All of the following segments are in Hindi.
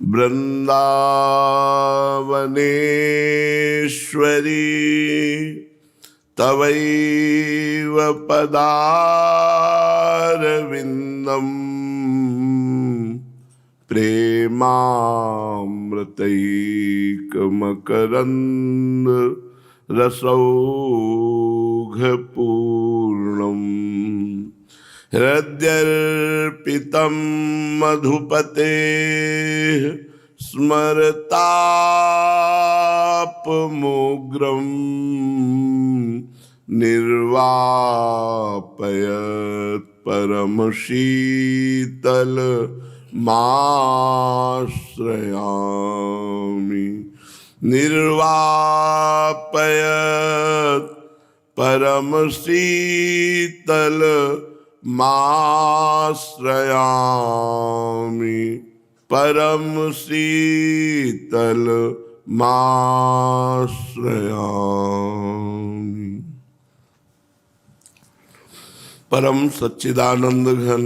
वृंदावनेश्वरी तवैव पदारविन्दम् प्रेमामृतैकमकरन्द रसौघपूर्णम् हृद्यर्पितं मधुपतेः स्मरतापमोग्रम् निर्वापयत् परमशीतल माश्रयामि निर्वापयत् परमशीतल माश्रयामि परम शीतल माश्रयामि। परम सच्चिदानंद घन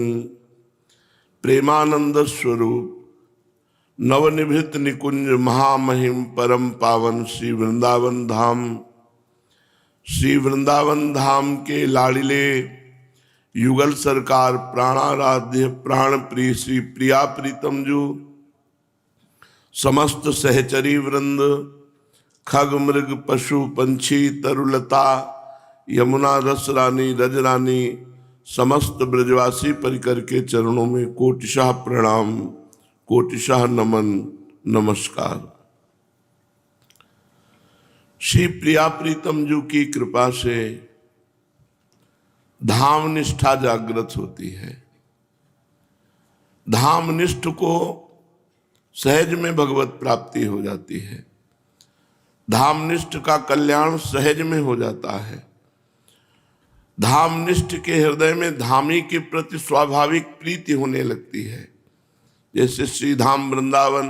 प्रेमानंद स्वरूप नवनिभृत निकुंज महामहिम परम पावन श्री वृंदावन धाम के लाड़िले युगल सरकार प्राणाराध्य प्राण प्रिय श्री प्रिया प्रीतम जू, समस्त सहचरी वृंद, खग मृग पशु पंछी तरुलता यमुना रस रानी रजरानी, समस्त ब्रजवासी परिकर के चरणों में कोटिशाह प्रणाम, कोटिशाह नमन, नमस्कार। श्री प्रिया प्रीतम जू की कृपा से धाम निष्ठा जागृत होती है। धाम निष्ठ को सहज में भगवत प्राप्ति हो जाती है। धाम निष्ठ का कल्याण सहज में हो जाता है। धाम निष्ठ के हृदय में धामी के प्रति स्वाभाविक प्रीति होने लगती है। जैसे श्री धाम वृंदावन,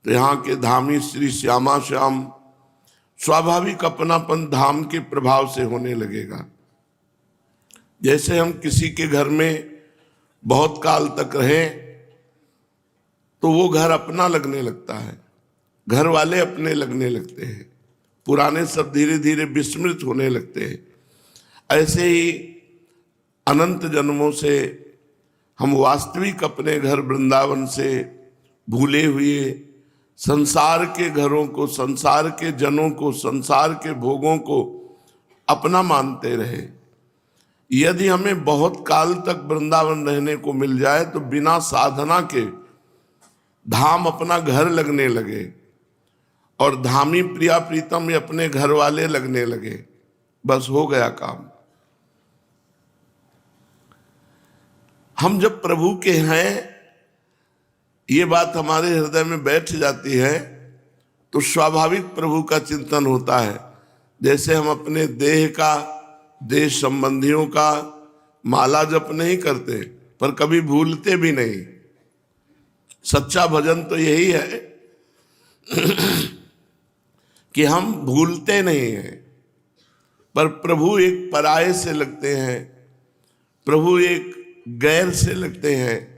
तो यहाँ के धामी श्री श्यामा श्याम, स्वाभाविक अपनापन धाम के प्रभाव से होने लगेगा। जैसे हम किसी के घर में बहुत काल तक रहें तो वो घर अपना लगने लगता है, घर वाले अपने लगने लगते हैं, पुराने सब धीरे धीरे विस्मृत होने लगते हैं। ऐसे ही अनंत जन्मों से हम वास्तविक अपने घर वृंदावन से भूले हुए संसार के घरों को, संसार के जनों को, संसार के भोगों को अपना मानते रहे। यदि हमें बहुत काल तक वृंदावन रहने को मिल जाए तो बिना साधना के धाम अपना घर लगने लगे और धामी प्रिया प्रीतम अपने घर वाले लगने लगे, बस हो गया काम। हम जब प्रभु के हैं, ये बात हमारे हृदय में बैठ जाती है तो स्वाभाविक प्रभु का चिंतन होता है। जैसे हम अपने देह का, देश संबंधियों का माला जप नहीं करते पर कभी भूलते भी नहीं। सच्चा भजन तो यही है कि हम भूलते नहीं हैं, पर प्रभु एक पराये से लगते हैं, प्रभु एक गैर से लगते हैं।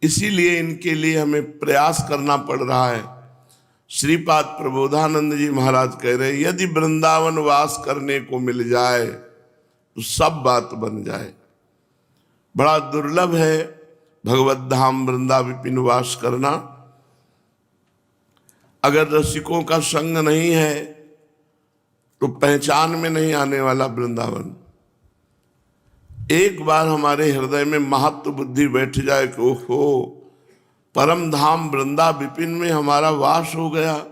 इसीलिए इनके लिए हमें प्रयास करना पड़ रहा है। श्रीपाद प्रबोधानंद जी महाराज कह रहे हैं, यदि वृंदावन वास करने को मिल जाए तो सब बात बन जाए। बड़ा दुर्लभ है भगवत धाम वृंदा विपिन वास करना। अगर रसिकों का संग नहीं है तो पहचान में नहीं आने वाला वृंदावन। एक बार हमारे हृदय में महत्व बुद्धि बैठ जाए कि ओहो, परम धाम वृंदा विपिन में हमारा वास हो गया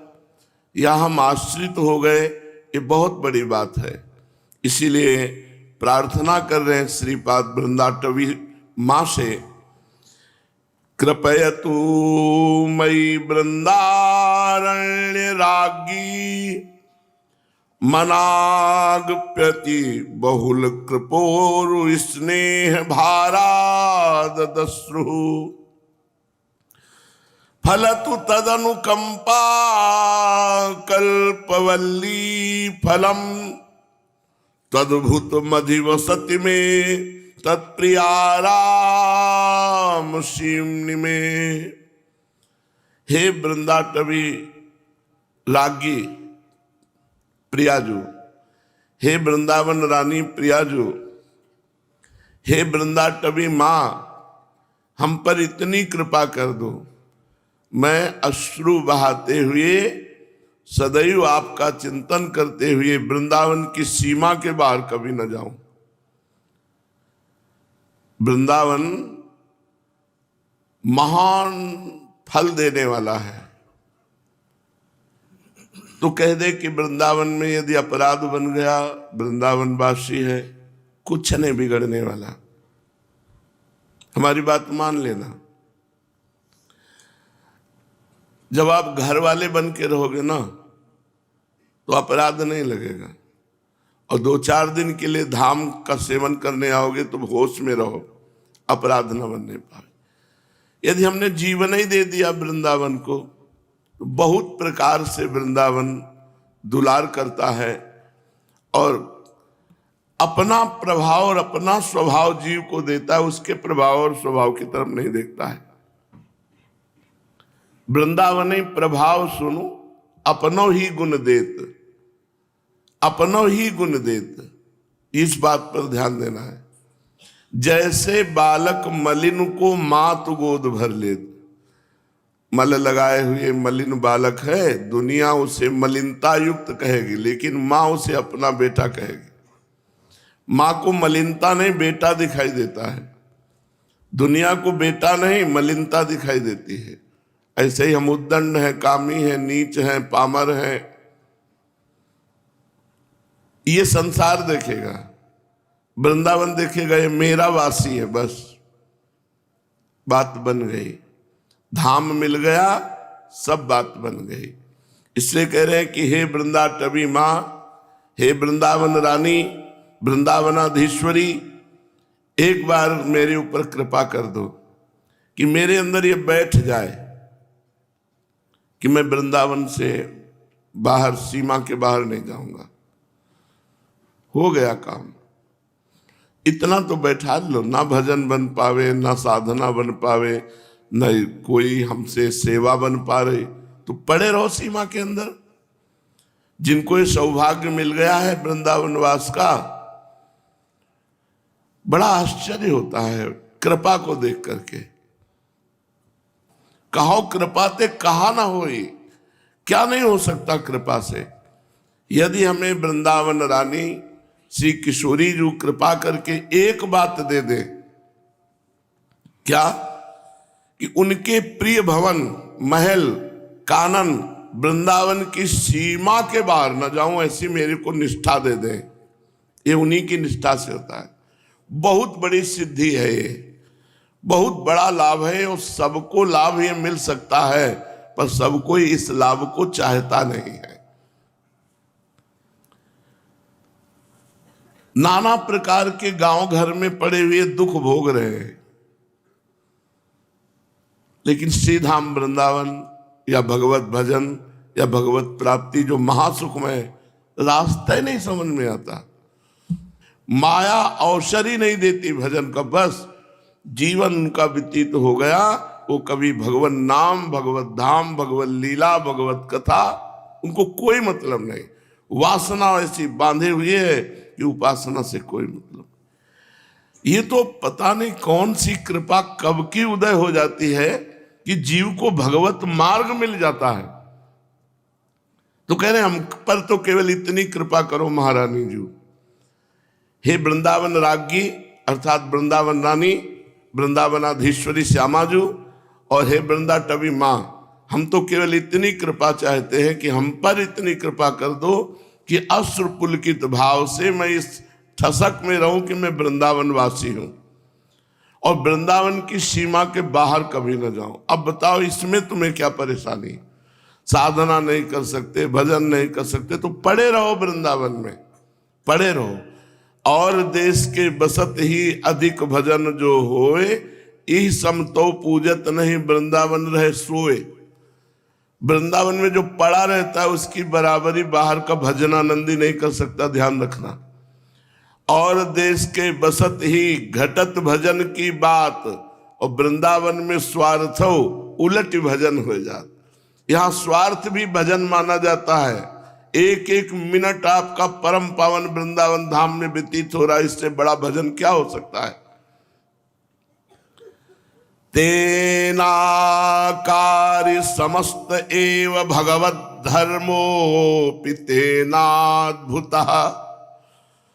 या हम आश्रित हो गए, ये बहुत बड़ी बात है। इसीलिए प्रार्थना कर रहे हैं श्रीपाद वृंदाटवी माँ से, कृपयतु मयि वृंदारण्य रागी मनागप्यति बहुल कृपोरु स्नेह भारादश्रु फलतु तदनुकंपा कल्पवल्ली फलम तद्भुत मधिवसति में तत्प्रियाराम शिम्नि में। हे वृंदाटवी राज्ञी प्रियाजू, हे वृंदावन रानी प्रियाजू, हे वृंदाटवी माँ, हम पर इतनी कृपा कर दो, मैं अश्रु बहाते हुए सदैव आपका चिंतन करते हुए वृंदावन की सीमा के बाहर कभी न जाऊं। वृंदावन महान फल देने वाला है। तो कह दे कि वृंदावन में यदि अपराध बन गया, वृंदावन वासी है, कुछ नहीं बिगड़ने वाला। हमारी बात मान लेना। जब आप घर वाले बन के रहोगे ना तो अपराध नहीं लगेगा, और 2-4 दिन के लिए धाम का सेवन करने आओगे तो होश में रहो, अपराध न बनने पाए। यदि हमने जीवन ही दे दिया वृंदावन को, तो बहुत प्रकार से वृंदावन दुलार करता है और अपना प्रभाव और अपना स्वभाव जीव को देता है, उसके प्रभाव और स्वभाव की तरफ नहीं देखता है। वृंदावनी प्रभाव सुनो, अपनो ही गुण देत, अपनो ही गुण देत। इस बात पर ध्यान देना है। जैसे बालक मलिन को मात गोद भर लेत, मल लगाए हुए मलिन बालक है, दुनिया उसे मलिनता युक्त कहेगी, लेकिन माँ उसे अपना बेटा कहेगी। माँ को मलिनता नहीं, बेटा दिखाई देता है। दुनिया को बेटा नहीं, मलिनता दिखाई देती है। ऐसे ही हम उद्दंड हैं, कामी हैं, नीच हैं, पामर हैं, ये संसार देखेगा। वृंदावन देखेगा ये मेरा वासी है, बस बात बन गई। धाम मिल गया, सब बात बन गई। इसलिए कह रहे हैं कि हे वृंदाटवी माँ, हे वृंदावन रानी, वृंदावनाधीश्वरी, एक बार मेरे ऊपर कृपा कर दो कि मेरे अंदर ये बैठ जाए कि मैं वृंदावन से बाहर, सीमा के बाहर नहीं जाऊंगा। हो गया काम। इतना तो बैठा लो, ना भजन बन पावे, ना साधना बन पावे, न कोई हमसे सेवा बन पा रही, तो पड़े रहो सीमा के अंदर। जिनको ये सौभाग्य मिल गया है वृंदावनवास का, बड़ा आश्चर्य होता है कृपा को देख करके। कहो कृपा ते कहा ना होई, क्या नहीं हो सकता कृपा से। यदि हमें वृंदावन रानी श्री किशोरी जी कृपा करके एक बात दे दे, क्या कि उनके प्रिय भवन, महल, कानन, वृंदावन की सीमा के बाहर न जाऊं, ऐसी मेरे को निष्ठा दे दे। ये उन्हीं की निष्ठा से होता है। बहुत बड़ी सिद्धि है ये, बहुत बड़ा लाभ है, और सबको लाभ ये मिल सकता है, पर सब कोई इस लाभ को चाहता नहीं है। नाना प्रकार के गांव घर में पड़े हुए दुख भोग रहे हैं, लेकिन श्रीधाम वृंदावन या भगवत भजन या भगवत प्राप्ति जो महासुखमय, रास्ता ही नहीं समझ में आता। माया अवसर ही नहीं देती भजन का, बस जीवन उनका व्यतीत हो गया। वो कभी भगवत नाम, भगवत धाम, भगवत लीला, भगवत कथा, उनको कोई मतलब नहीं। वासना ऐसी बांधे हुए है कि उपासना से कोई मतलब। ये तो पता नहीं कौन सी कृपा कब की उदय हो जाती है कि जीव को भगवत मार्ग मिल जाता है। तो कह रहे हैं हम पर तो केवल इतनी कृपा करो महारानी जी। हे वृंदावन राज्ञी अर्थात वृंदावन रानी, वृंदावनाधीश्वरी श्यामा जी, और हे वृंदाटवी माँ, हम तो केवल इतनी कृपा चाहते हैं कि हम पर इतनी कृपा कर दो कि अश्रु पुलकित भाव से मैं इस ठसक में रहूं कि मैं वृंदावन वासी हूं और वृंदावन की सीमा के बाहर कभी न जाऊं। अब बताओ इसमें तुम्हें क्या परेशानी? साधना नहीं कर सकते, भजन नहीं कर सकते, तो पड़े रहो वृंदावन में, पड़े रहो। और देश के बसत ही अधिक भजन जो होए, ई समतो पूजत नहीं वृंदावन रहे सोए। वृंदावन में जो पड़ा रहता है उसकी बराबरी बाहर का भजनानंदी नहीं कर सकता, ध्यान रखना। और देश के बसत ही घटत भजन की बात, और वृंदावन में स्वार्थ उलट भजन हो जाता। यहां स्वार्थ भी भजन माना जाता है। एक एक मिनट आपका परम पावन वृंदावन धाम में व्यतीत हो रहा है, इससे बड़ा भजन क्या हो सकता है। तेनाकारि समस्त एव भगवद धर्मोऽपि तेनाद्भुतः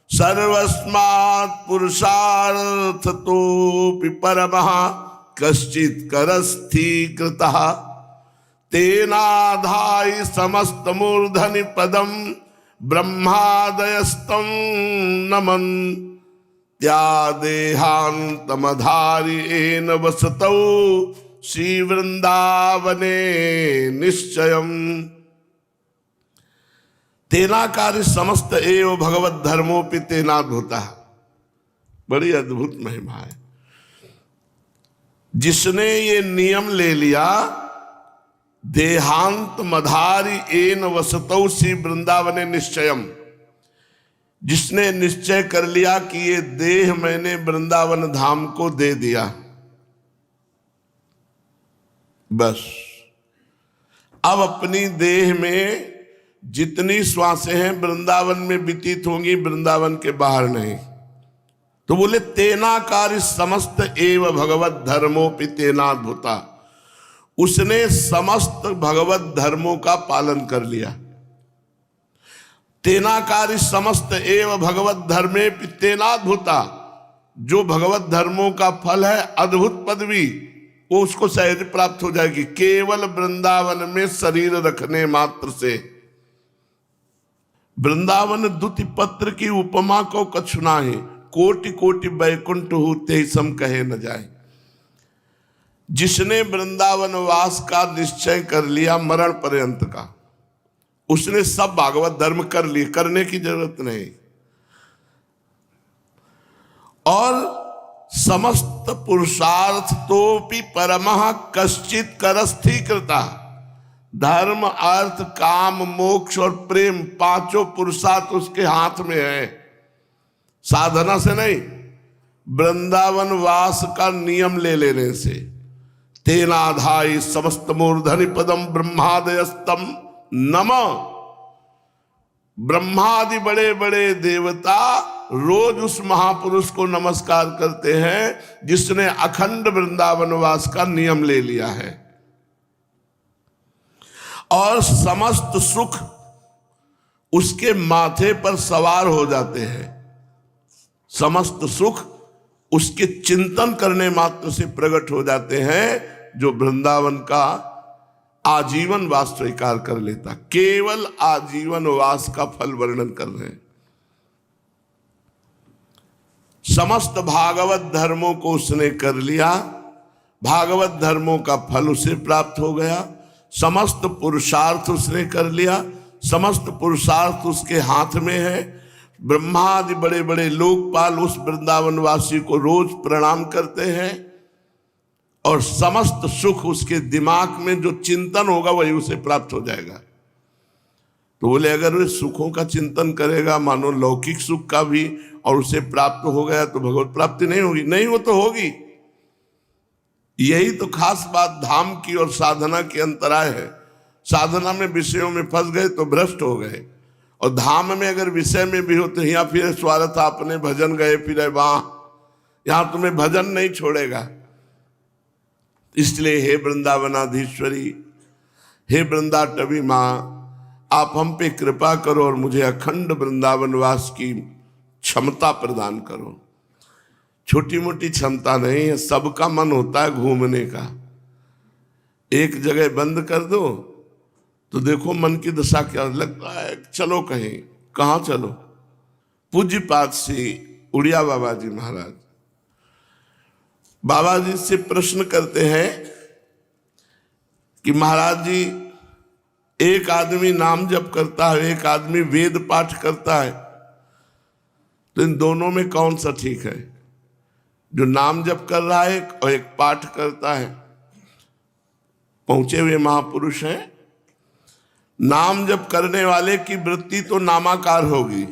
सर्वस्मात् पुरुषार्थतोऽपि परमः कश्चित् करस्थीकृतः तेनाधाय समस्त मूर्धनि पदम ब्रह्मादयस्तं नमन् त्यादेहान्तमधार्येण वसतौ श्रीवृंदावने निश्चयम्। तेनाकारि समस्त एव भगवत धर्मोपि तेनाद्भुतः, बड़ी अद्भुत महिमा है। जिसने ये नियम ले लिया, देहांत मधारी एन वसतौ श्री वृंदावने निश्चयम, जिसने निश्चय कर लिया कि ये देह मैंने वृंदावन धाम को दे दिया, बस अब अपनी देह में जितनी श्वासें हैं वृंदावन में व्यतीत होंगी, वृंदावन के बाहर नहीं। तो बोले तेनाकारि समस्त एव भगवत धर्मोपि तेनाद्भुता, उसने समस्त भगवत धर्मों का पालन कर लिया। तेनाकारि समस्त एव भगवत धर्मे तेनाद्भुता, जो भगवत धर्मों का फल है अद्भुत पदवी, वो उसको सहज प्राप्त हो जाएगी। केवल वृंदावन में शरीर रखने मात्र से। वृंदावन दुति पत्र की उपमा को कछु नाहि, कोटि कोटि बैकुंठ होते ही सम कहे न जाए। जिसने वृंदावन वास का निश्चय कर लिया मरण पर्यंत का, उसने सब भागवत धर्म कर लिए, करने की जरूरत नहीं। और समस्त पुरुषार्थ तो भी परमः कश्चित करस्थीकृता, धर्म अर्थ काम मोक्ष और प्रेम पांचों पुरुषार्थ उसके हाथ में है, साधना से नहीं, वृंदावन वास का नियम ले लेने से। तेनाधाय समस्त मूर्धनि पदम ब्रह्मादयस्तम नमः, ब्रह्मादि बड़े बड़े देवता रोज उस महापुरुष को नमस्कार करते हैं जिसने अखंड वृंदावन वास का नियम ले लिया है। और समस्त सुख उसके माथे पर सवार हो जाते हैं, समस्त सुख उसके चिंतन करने मात्र से प्रकट हो जाते हैं, जो वृंदावन का आजीवन वास स्वीकार कर लेता। केवल आजीवन वास का फल वर्णन कर रहे हैं। समस्त भागवत धर्मों को उसने कर लिया, भागवत धर्मों का फल उसे प्राप्त हो गया। समस्त पुरुषार्थ उसने कर लिया, समस्त पुरुषार्थ उसके हाथ में है। ब्रह्मादि बड़े बड़े लोकपाल उस वृंदावनवासी को रोज प्रणाम करते हैं, और समस्त सुख उसके दिमाग में जो चिंतन होगा वही उसे प्राप्त हो जाएगा। तो बोले अगर वे सुखों का चिंतन करेगा, मानो लौकिक सुख का भी, और उसे प्राप्त हो गया तो भगवत प्राप्ति नहीं होगी? नहीं, वो तो होगी। यही तो खास बात धाम की और साधना की अंतराय है। साधना में विषयों में फंस गए तो भ्रष्ट हो गए, और धाम में अगर विषय में भी हो तो यहाँ फिर स्वार्थ आपने भजन गए फिर वहां, यहां तुम्हें भजन नहीं छोड़ेगा। इसलिए हे वृंदावनाधीश्वरी, हे वृंदाटवी माँ, आप हम पे कृपा करो और मुझे अखंड वृंदावनवास की क्षमता प्रदान करो। छोटी मोटी क्षमता नहीं है, सबका मन होता है घूमने का। एक जगह बंद कर दो तो देखो मन की दशा क्या लगता है, चलो कहीं, कहाँ चलो। पूज्यपाद श्री उड़िया बाबा जी महाराज बाबा जी से प्रश्न करते हैं कि महाराज जी, एक आदमी नाम जप करता है, एक आदमी वेद पाठ करता है, तो इन दोनों में कौन सा ठीक है? जो नाम जप कर रहा है और एक पाठ करता है। पहुंचे हुए महापुरुष हैं। नाम जप करने वाले की वृत्ति तो नामाकार होगी,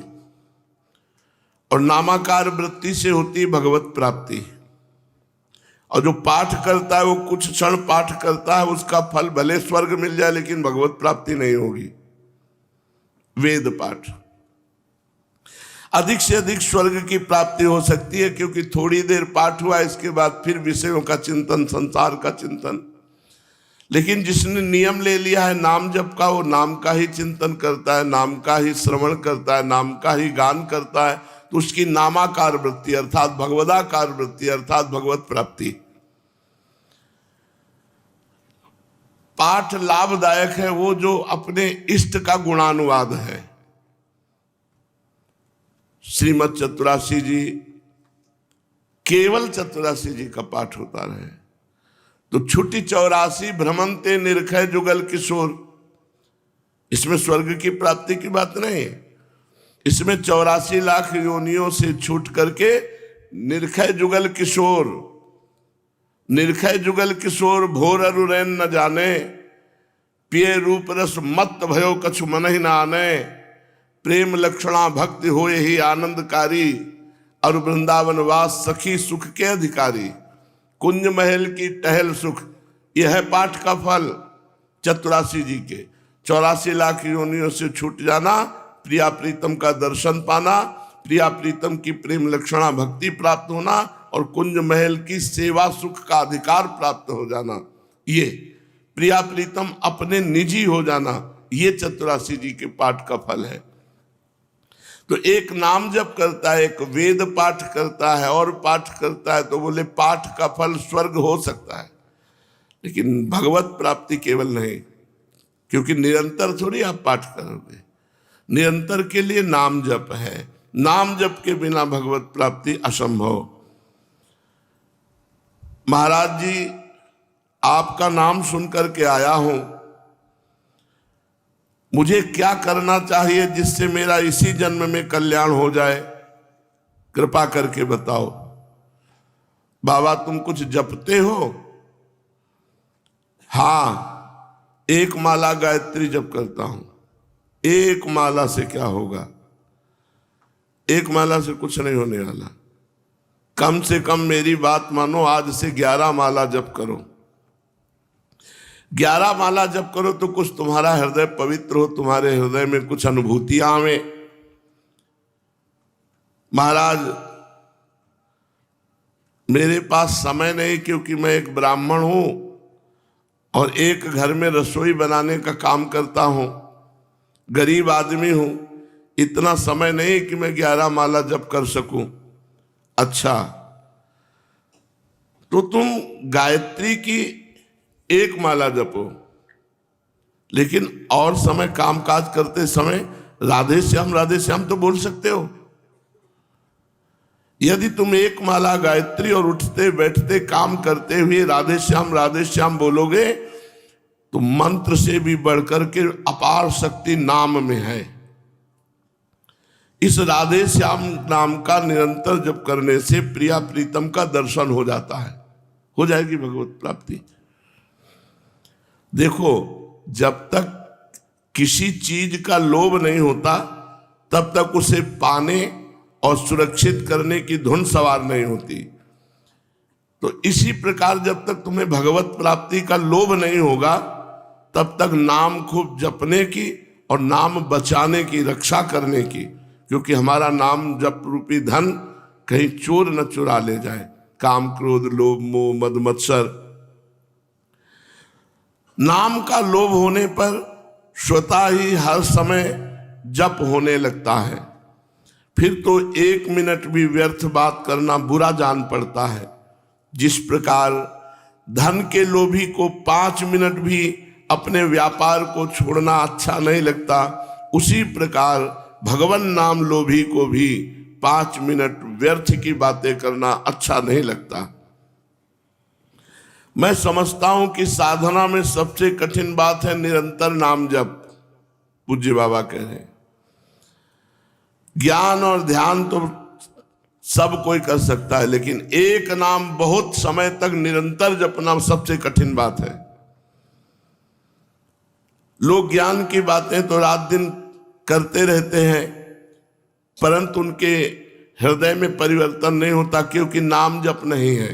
और नामाकार वृत्ति से होती भगवत प्राप्ति, और जो पाठ करता है वो कुछ क्षण पाठ करता है, उसका फल भले स्वर्ग मिल जाए लेकिन भगवत प्राप्ति नहीं होगी। वेद पाठ अधिक से अधिक स्वर्ग की प्राप्ति हो सकती है, क्योंकि थोड़ी देर पाठ हुआ, इसके बाद फिर विषयों का चिंतन, संसार का चिंतन। लेकिन जिसने नियम ले लिया है नाम जप का, वो नाम का ही चिंतन करता है, नाम का ही श्रवण करता है, नाम का ही गान करता है, तो उसकी नामाकार वृत्ति अर्थात भगवदाकार वृत्ति अर्थात भगवत प्राप्ति। पाठ लाभदायक है वो जो अपने इष्ट का गुणानुवाद है। श्रीमद् चतुरासी जी, केवल चतुरासी जी का पाठ होता रहे तो छुट्टी 84 भ्रमंते निर्खय जुगल किशोर, इसमें स्वर्ग की प्राप्ति की बात नहीं है। इसमें 84 लाख योनियों से छूट करके निर्खय जुगल किशोर, निर्खय जुगल किशोर भोर अरुरैन न जाने, पिए रूप रस मत भयो कछु मन ही न आने, प्रेम लक्षणा भक्ति होए ही आनंदकारी, और वृंदावन वास सखी सुख के अधिकारी, कुंज महल की टहल सुख। यह है पाठ का फल चतुरासी जी के। 84 लाख योनियों से छूट जाना, प्रिया प्रीतम का दर्शन पाना, प्रिया प्रीतम की प्रेम लक्षणा भक्ति प्राप्त होना, और कुंज महल की सेवा सुख का अधिकार प्राप्त हो जाना, ये प्रिया प्रीतम अपने निजी हो जाना, ये चतुरासी जी के पाठ का फल है। तो एक नाम जप करता है, एक वेद पाठ करता है और पाठ करता है, तो बोले पाठ का फल स्वर्ग हो सकता है, लेकिन भगवत प्राप्ति केवल नहीं, क्योंकि निरंतर थोड़ी आप पाठ करोगे। निरंतर के लिए नाम जप है, नाम जप के बिना भगवत प्राप्ति असंभव। महाराज जी, आपका नाम सुनकर के आया हूं, मुझे क्या करना चाहिए जिससे मेरा इसी जन्म में कल्याण हो जाए, कृपा करके बताओ। बाबा तुम कुछ जपते हो? हाँ, एक माला गायत्री जप करता हूं। एक माला से क्या होगा? एक माला से कुछ नहीं होने वाला। कम से कम मेरी बात मानो, आज से 11 माला जप करो। 11 माला जप करो तो कुछ तुम्हारा हृदय पवित्र हो, तुम्हारे हृदय में कुछ अनुभूतियां आवे। महाराज, मेरे पास समय नहीं, क्योंकि मैं एक ब्राह्मण हूं और एक घर में रसोई बनाने का काम करता हूं, गरीब आदमी हूं, इतना समय नहीं कि मैं 11 माला जप कर सकूं। अच्छा, तो तुम गायत्री की एक माला जपो, लेकिन और समय कामकाज करते समय राधे श्याम तो बोल सकते हो। यदि तुम एक माला गायत्री और उठते बैठते काम करते हुए राधे श्याम बोलोगे, तो मंत्र से भी बढ़कर के अपार शक्ति नाम में है। इस राधे श्याम नाम का निरंतर जप करने से प्रिया प्रीतम का दर्शन हो जाता है, हो जाएगी भगवत प्राप्ति। देखो, जब तक किसी चीज का लोभ नहीं होता तब तक उसे पाने और सुरक्षित करने की धुन सवार नहीं होती। तो इसी प्रकार जब तक तुम्हें भगवत प्राप्ति का लोभ नहीं होगा तब तक नाम खूब जपने की और नाम बचाने की, रक्षा करने की, क्योंकि हमारा नाम जप रूपी धन कहीं चोर न चुरा ले जाए। काम क्रोध लोभ मोह मद मत्सर, नाम का लोभ होने पर स्वतः ही हर समय जप होने लगता है, फिर तो 1 मिनट भी व्यर्थ बात करना बुरा जान पड़ता है। जिस प्रकार धन के लोभी को 5 मिनट भी अपने व्यापार को छोड़ना अच्छा नहीं लगता, उसी प्रकार भगवान नाम लोभी को भी 5 मिनट व्यर्थ की बातें करना अच्छा नहीं लगता। मैं समझता हूं कि साधना में सबसे कठिन बात है निरंतर नाम जप। पूज्य बाबा कह रहे हैं, ज्ञान और ध्यान तो सब कोई कर सकता है, लेकिन एक नाम बहुत समय तक निरंतर जपना सबसे कठिन बात है। लोग ज्ञान की बातें तो रात दिन करते रहते हैं, परंतु उनके हृदय में परिवर्तन नहीं होता, क्योंकि नाम जप नहीं है।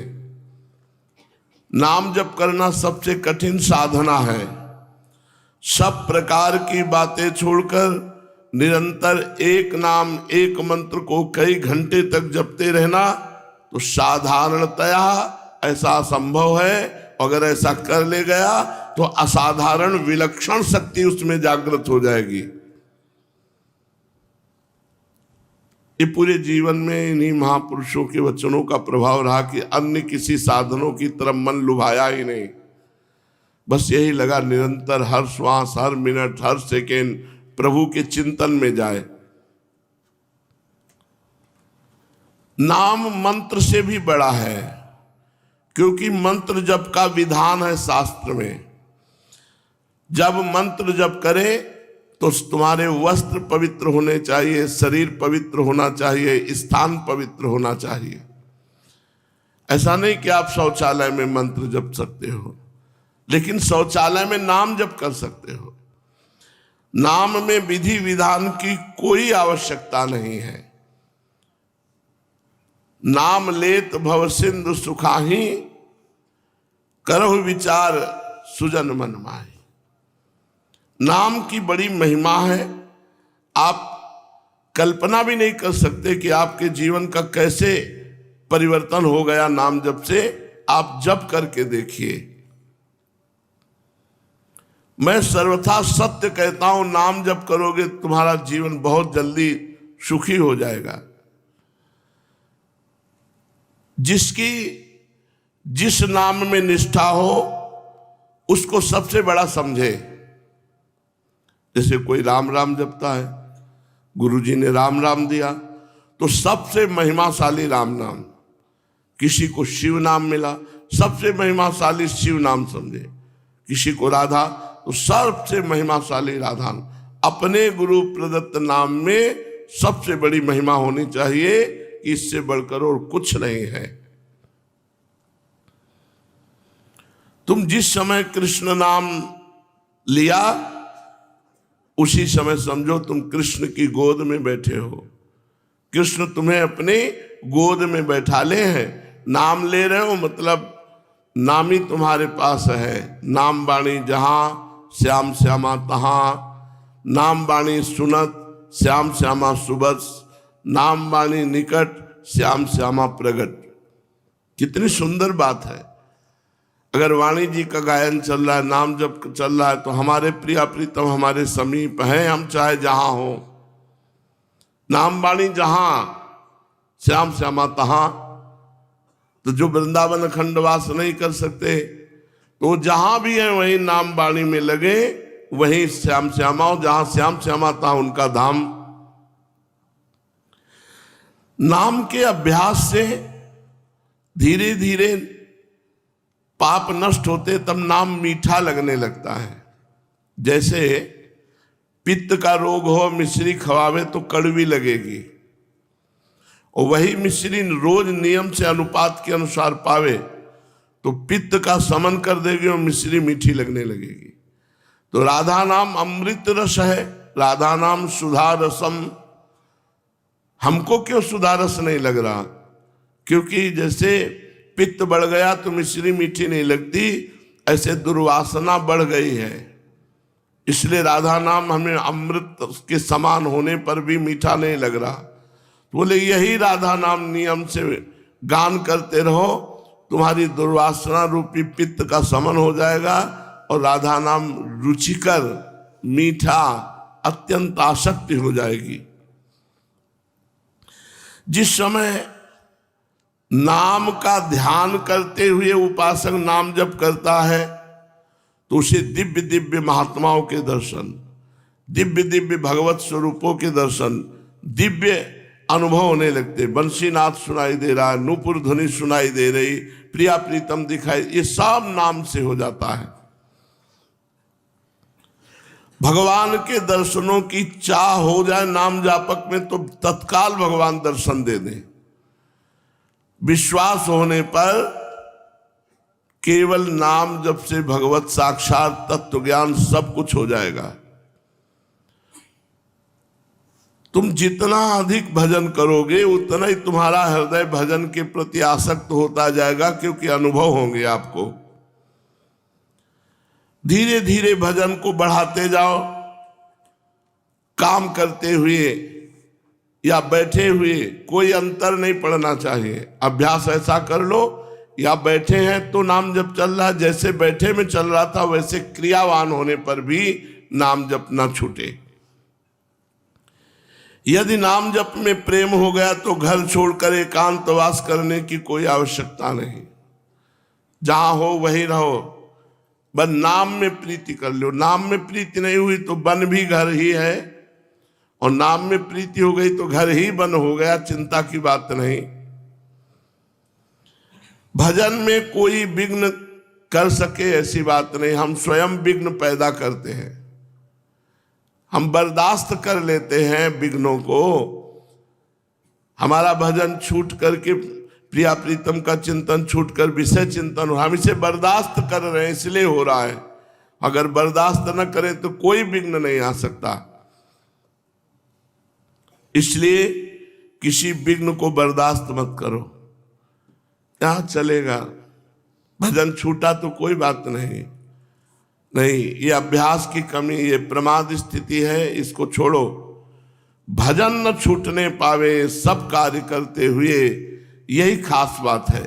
नाम जप करना सबसे कठिन साधना है। सब प्रकार की बातें छोड़कर निरंतर एक नाम एक मंत्र को कई घंटे तक जपते रहना तो साधारणतया ऐसा असंभव है। अगर ऐसा कर ले गया तो असाधारण विलक्षण शक्ति उसमें जागृत हो जाएगी। ये पूरे जीवन में इन्हीं महापुरुषों के वचनों का प्रभाव रहा कि अन्य किसी साधनों की तरफ मन लुभाया ही नहीं। बस यही लगा निरंतर हर श्वास, हर मिनट, हर सेकेंड प्रभु के चिंतन में जाए। नाम मंत्र से भी बड़ा है, क्योंकि मंत्र जप का विधान है शास्त्र में। जब मंत्र जप करे तो तुम्हारे वस्त्र पवित्र होने चाहिए, शरीर पवित्र होना चाहिए, स्थान पवित्र होना चाहिए। ऐसा नहीं कि आप शौचालय में मंत्र जप सकते हो, लेकिन शौचालय में नाम जप कर सकते हो। नाम में विधि विधान की कोई आवश्यकता नहीं है। नाम लेत भव सिंधु सुखाही, करहु विचार सुजन मन माही। नाम की बड़ी महिमा है। आप कल्पना भी नहीं कर सकते कि आपके जीवन का कैसे परिवर्तन हो गया नाम जप से। आप जप करके देखिए। मैं सर्वथा सत्य कहता हूं, नाम जप करोगे तुम्हारा जीवन बहुत जल्दी सुखी हो जाएगा। जिसकी जिस नाम में निष्ठा हो उसको सबसे बड़ा समझे। जैसे कोई राम राम जपता है, गुरुजी ने राम राम दिया तो सबसे महिमाशाली राम नाम। किसी को शिव नाम मिला, सबसे महिमाशाली शिव नाम समझे। किसी को राधा तो सबसे महिमाशाली राधा। अपने गुरु प्रदत्त नाम में सबसे बड़ी महिमा होनी चाहिए कि इससे बढ़कर और कुछ नहीं है। तुम जिस समय कृष्ण नाम लिया उसी समय समझो तुम कृष्ण की गोद में बैठे हो। कृष्ण तुम्हें अपनी गोद में बैठा ले हैं। नाम ले रहे हो मतलब नाम ही तुम्हारे पास है। नाम बाणी जहां श्याम श्यामा तहां, नाम बाणी सुनत श्याम श्यामा सुबस, नाम बाणी निकट श्याम श्यामा प्रगट। कितनी सुंदर बात है। अगर वाणी जी का गायन चल रहा है, नाम जप चल रहा है तो हमारे प्रिया प्रीतम हमारे समीप हैं, हम चाहे जहां हो। नाम वाणी जहां श्याम श्यामा तहां। तो जो वृंदावन खंडवास नहीं कर सकते तो जहां भी है वहीं नाम वाणी में लगे, वहीं श्याम श्यामा हो। जहां श्याम श्यामा तहां उनका धाम। नाम के अभ्यास से धीरे धीरे पाप नष्ट होते, तब नाम मीठा लगने लगता है। जैसे पित्त का रोग हो, मिश्री खवावे तो कड़वी लगेगी, और वही मिश्री रोज नियम से अनुपात के अनुसार पावे तो पित्त का समन कर देगी और मिश्री मीठी लगने लगेगी। तो राधा नाम अमृत रस है, राधा नाम सुधा रसम। हमको क्यों सुधा रस नहीं लग रहा? क्योंकि जैसे पित्त बढ़ गया तो मिश्री मीठी नहीं लगती, ऐसे दुर्वासना बढ़ गई है। इसलिए राधा नाम हमें अमृत के समान होने पर भी मीठा नहीं लग रहा। बोले यही राधा नाम नियम से गान करते रहो, तुम्हारी दुर्वासना रूपी पित्त का समन हो जाएगा और राधा नाम रुचिकर, मीठा, अत्यंत आसक्ति हो जाएगी। जिस समय नाम का ध्यान करते हुए उपासक नाम जप करता है तो उसे दिव्य दिव्य महात्माओं के दर्शन, दिव्य दिव्य भगवत स्वरूपों के दर्शन, दिव्य अनुभव होने लगते। बंसीनाथ सुनाई दे रहा है, नूपुर ध्वनि सुनाई दे रही, प्रिया प्रीतम दिखाई, ये सब नाम से हो जाता है। भगवान के दर्शनों की चाह हो जाए नाम जापक में तो तत्काल भगवान दर्शन दे दें। विश्वास होने पर केवल नाम जप से भगवत साक्षात तत्व ज्ञान सब कुछ हो जाएगा। तुम जितना अधिक भजन करोगे उतना ही तुम्हारा हृदय भजन के प्रति आसक्त होता जाएगा, क्योंकि अनुभव होंगे आपको। धीरे धीरे भजन को बढ़ाते जाओ। काम करते हुए या बैठे हुए कोई अंतर नहीं पड़ना चाहिए। अभ्यास ऐसा कर लो, या बैठे हैं तो नाम जप चल रहा है, जैसे बैठे में चल रहा था वैसे क्रियावान होने पर भी नाम जप ना छूटे। यदि नाम जप में प्रेम हो गया तो घर छोड़कर एकांतवास करने की कोई आवश्यकता नहीं। जहां हो वहीं रहो, बस नाम में प्रीति कर लो। नाम में प्रीति नहीं हुई तो वन भी घर ही है, और नाम में प्रीति हो गई तो घर ही वन हो गया। चिंता की बात नहीं। भजन में कोई विघ्न कर सके ऐसी बात नहीं। हम स्वयं विघ्न पैदा करते हैं। हम बर्दाश्त कर लेते हैं विघ्नों को। हमारा भजन छूट करके प्रिया प्रीतम का चिंतन छूटकर विषय चिंतन हो, हम इसे बर्दाश्त कर रहे हैं इसलिए हो रहा है। अगर बर्दाश्त न करें तो कोई विघ्न नहीं आ सकता। इसलिए किसी विघ्न को बर्दाश्त मत करो। यहां चलेगा, भजन छूटा तो कोई बात नहीं। ये अभ्यास की कमी, ये प्रमाद स्थिति है, इसको छोड़ो। भजन न छूटने पावे सब कार्य करते हुए, यही खास बात है।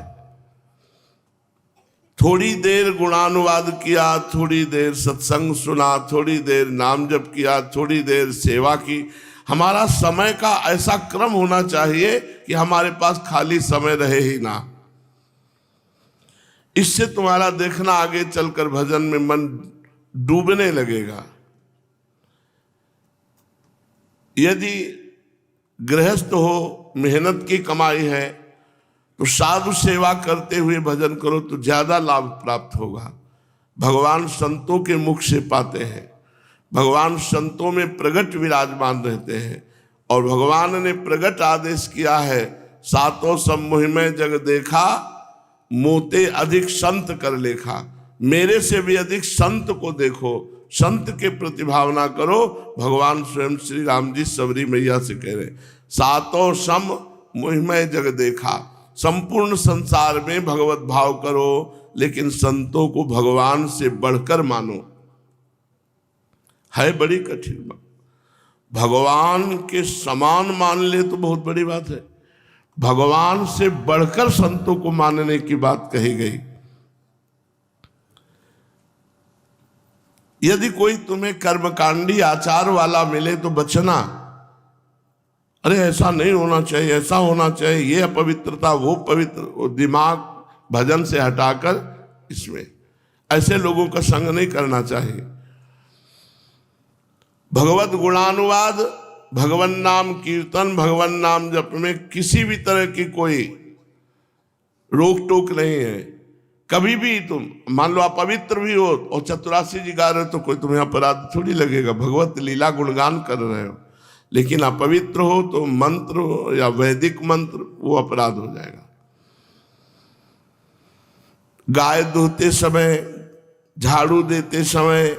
थोड़ी देर गुणानुवाद किया, थोड़ी देर सत्संग सुना, थोड़ी देर नाम जप किया, थोड़ी देर सेवा की। हमारा समय का ऐसा क्रम होना चाहिए कि हमारे पास खाली समय रहे ही ना। इससे तुम्हारा देखना आगे चलकर भजन में मन डूबने लगेगा। यदि गृहस्थ हो, मेहनत की कमाई है, तो साधु सेवा करते हुए भजन करो तो ज्यादा लाभ प्राप्त होगा। भगवान संतों के मुख से पाते हैं। भगवान संतों में प्रगट विराजमान रहते हैं, और भगवान ने प्रगट आदेश किया है, सातों सम्मोह में जग देखा, मोते अधिक संत कर लेखा। मेरे से भी अधिक संत को देखो, संत के प्रति भावना करो। भगवान स्वयं श्री राम जी सबरी मैया से कह रहे, सातों सम मोहिमय जग देखा। संपूर्ण संसार में भगवत भाव करो, लेकिन संतों को भगवान से बढ़कर मानो। है बड़ी कठिन बात। भगवान के समान मान ले तो बहुत बड़ी बात है। भगवान से बढ़कर संतों को मानने की बात कही गई। यदि कोई तुम्हें कर्मकांडी आचार वाला मिले तो बचना। अरे ऐसा नहीं होना चाहिए, ऐसा होना चाहिए, ये अपवित्रता वो पवित्र, वो दिमाग भजन से हटाकर इसमें ऐसे लोगों का संग नहीं करना चाहिए। भगवत गुणानुवाद, भगवन नाम कीर्तन, भगवन नाम जप में किसी भी तरह की कोई रोक टोक नहीं है। कभी भी तुम मान लो अपवित्र भी हो और चतुरासी जी गा रहे हो तो कोई तुम्हें अपराध थोड़ी लगेगा। भगवत लीला गुणगान कर रहे हो। लेकिन अपवित्र हो तो मंत्र या वैदिक मंत्र वो अपराध हो जाएगा। गाय धोते समय, झाड़ू देते समय,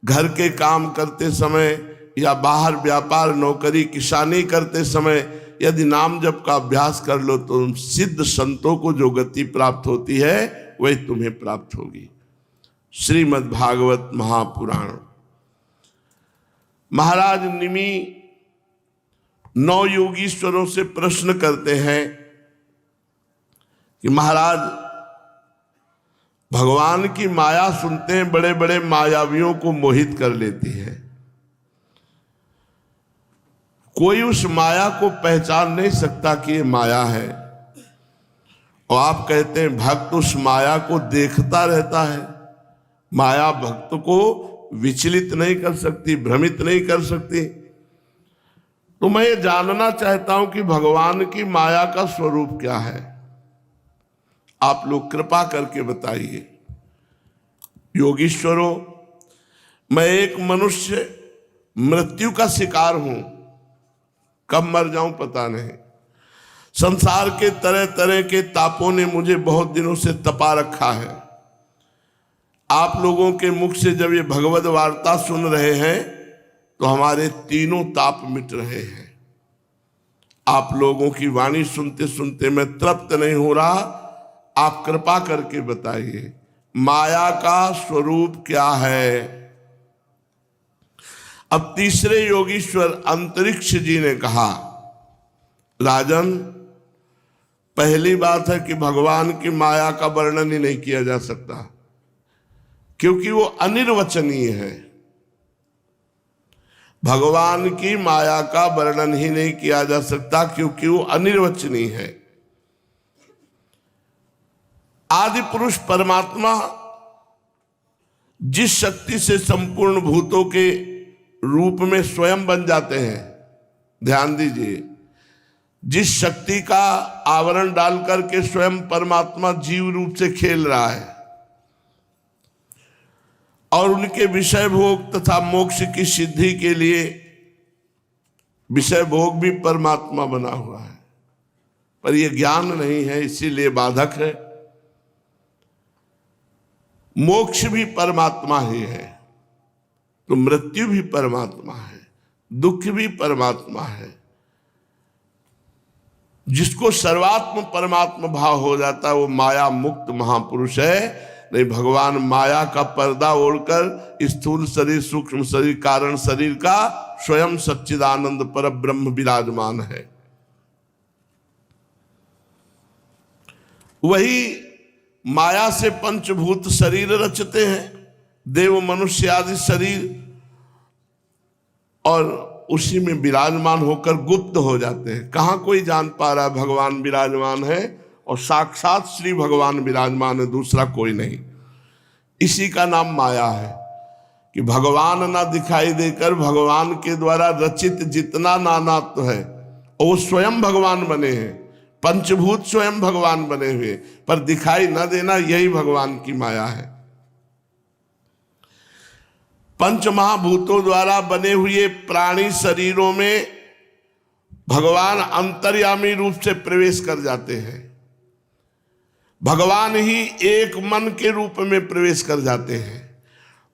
घर के काम करते समय, या बाहर व्यापार नौकरी किसानी करते समय यदि नाम जप का अभ्यास कर लो तो सिद्ध संतों को जो गति प्राप्त होती है वही तुम्हें प्राप्त होगी। श्रीमद् भागवत महापुराण। महाराज निमि 9 योगीश्वरों से प्रश्न करते हैं कि महाराज, भगवान की माया सुनते हैं बड़े बड़े मायावियों को मोहित कर लेती है। कोई उस माया को पहचान नहीं सकता कि ये माया है, और आप कहते हैं भक्त उस माया को देखता रहता है। माया भक्त को विचलित नहीं कर सकती, भ्रमित नहीं कर सकती। तो मैं ये जानना चाहता हूं कि भगवान की माया का स्वरूप क्या है। आप लोग कृपा करके बताइए। योगीश्वरों, मैं एक मनुष्य मृत्यु का शिकार हूं, कब मर जाऊं पता नहीं। संसार के तरह तरह के तापों ने मुझे बहुत दिनों से तपा रखा है। आप लोगों के मुख से जब ये भगवद वार्ता सुन रहे हैं तो हमारे तीनों ताप मिट रहे हैं। आप लोगों की वाणी सुनते सुनते मैं तृप्त नहीं हो रहा। आप कृपा करके बताइए माया का स्वरूप क्या है। अब तीसरे योगीश्वर अंतरिक्ष जी ने कहा, राजन, पहली बात है कि भगवान की माया का वर्णन ही नहीं किया जा सकता, क्योंकि वो अनिर्वचनीय है। भगवान की माया का वर्णन ही नहीं किया जा सकता क्योंकि वो अनिर्वचनीय है। आदि पुरुष परमात्मा जिस शक्ति से संपूर्ण भूतों के रूप में स्वयं बन जाते हैं, ध्यान दीजिए, जिस शक्ति का आवरण डाल करके स्वयं परमात्मा जीव रूप से खेल रहा है, और उनके विषय भोग तथा मोक्ष की सिद्धि के लिए विषय भोग भी परमात्मा बना हुआ है, पर यह ज्ञान नहीं है, इसीलिए बाधक है। मोक्ष भी परमात्मा ही है, तो मृत्यु भी परमात्मा है, दुख भी परमात्मा है। जिसको सर्वात्म परमात्मा भाव हो जाता है वो माया मुक्त महापुरुष है। नहीं, भगवान माया का पर्दा ओढ़कर स्थूल शरीर, सूक्ष्म शरीर, कारण शरीर का स्वयं सच्चिदानंद पर ब्रह्म विराजमान है। वही माया से पंचभूत शरीर रचते हैं, देव मनुष्य आदि शरीर, और उसी में विराजमान होकर गुप्त हो जाते हैं। कहाँ कोई जान पा रहा है भगवान विराजमान है, और साक्षात श्री भगवान विराजमान है, दूसरा कोई नहीं। इसी का नाम माया है कि भगवान ना दिखाई देकर भगवान के द्वारा रचित जितना नानात्व है, और वो स्वयं भगवान बने हैं, पंचभूत स्वयं भगवान बने हुए, पर दिखाई न देना, यही भगवान की माया है। पंच महाभूतों द्वारा बने हुए प्राणी शरीरों में भगवान अंतर्यामी रूप से प्रवेश कर जाते हैं। भगवान ही एक मन के रूप में प्रवेश कर जाते हैं।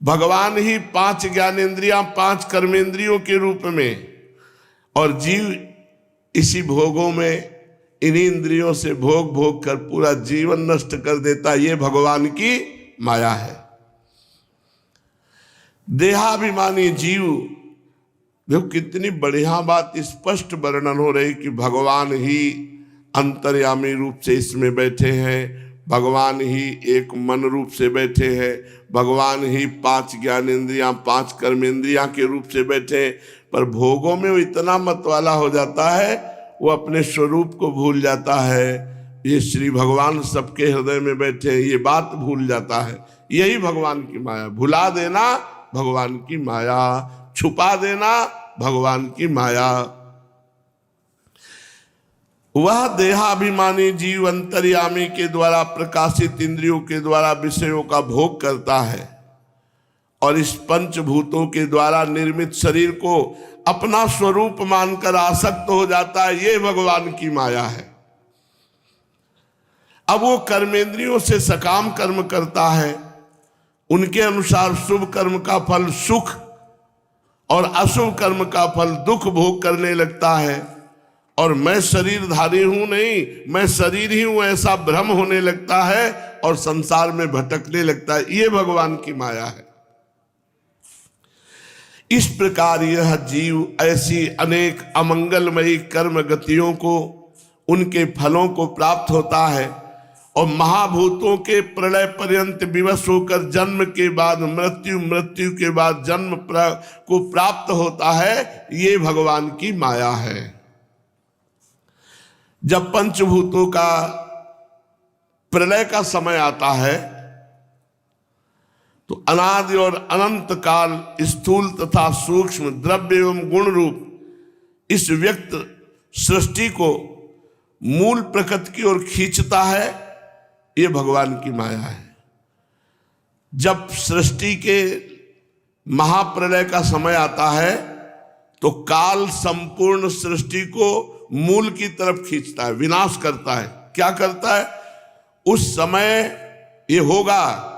भगवान ही 5 ज्ञानेंद्रियां, 5 कर्मेंद्रियों के रूप में, और जीव इसी भोगों में, इन्हीं इंद्रियों से भोग भोग कर पूरा जीवन नष्ट कर देता। ये भगवान की माया है। देहाभिमानी जीव, देखो कितनी बढ़िया बात, स्पष्ट वर्णन हो रही कि भगवान ही अंतर्यामी रूप से इसमें बैठे हैं, भगवान ही एक मन रूप से बैठे हैं, भगवान ही 5 ज्ञानेंद्रियां, 5 कर्मेंद्रियां के रूप से बैठे हैं। पर भोगों में वो इतना मतवाला हो जाता है, वो अपने स्वरूप को भूल जाता है। ये श्री भगवान सबके हृदय में बैठे हैं, ये बात भूल जाता है। यही भगवान की माया, भुला देना भगवान की माया, छुपा देना भगवान की माया। वह देहाभिमानी जीव अंतर्यामी के द्वारा प्रकाशित इंद्रियों के द्वारा विषयों का भोग करता है, और इस पंचभूतों के द्वारा निर्मित शरीर को अपना स्वरूप मानकर आसक्त हो जाता है। ये भगवान की माया है। अब वो कर्मेंद्रियों से सकाम कर्म करता है, उनके अनुसार शुभ कर्म का फल सुख और अशुभ कर्म का फल दुख भोग करने लगता है, और मैं शरीरधारी हूं नहीं, मैं शरीर ही हूं, ऐसा भ्रम होने लगता है, और संसार में भटकने लगता है। ये भगवान की माया है। इस प्रकार यह जीव ऐसी अनेक अमंगलमयी कर्म गतियों को, उनके फलों को प्राप्त होता है, और महाभूतों के प्रलय पर्यंत विवश होकर जन्म के बाद मृत्यु, मृत्यु के बाद जन्म को प्राप्त होता है। ये भगवान की माया है। जब पंचभूतों का प्रलय का समय आता है, तो अनादि और अनंत काल स्थूल तथा सूक्ष्म द्रव्य एवं गुण रूप इस व्यक्त सृष्टि को मूल प्रकृति की ओर खींचता है। ये भगवान की माया है। जब सृष्टि के महाप्रलय का समय आता है, तो काल संपूर्ण सृष्टि को मूल की तरफ खींचता है, विनाश करता है। क्या करता है? उस समय ये होगा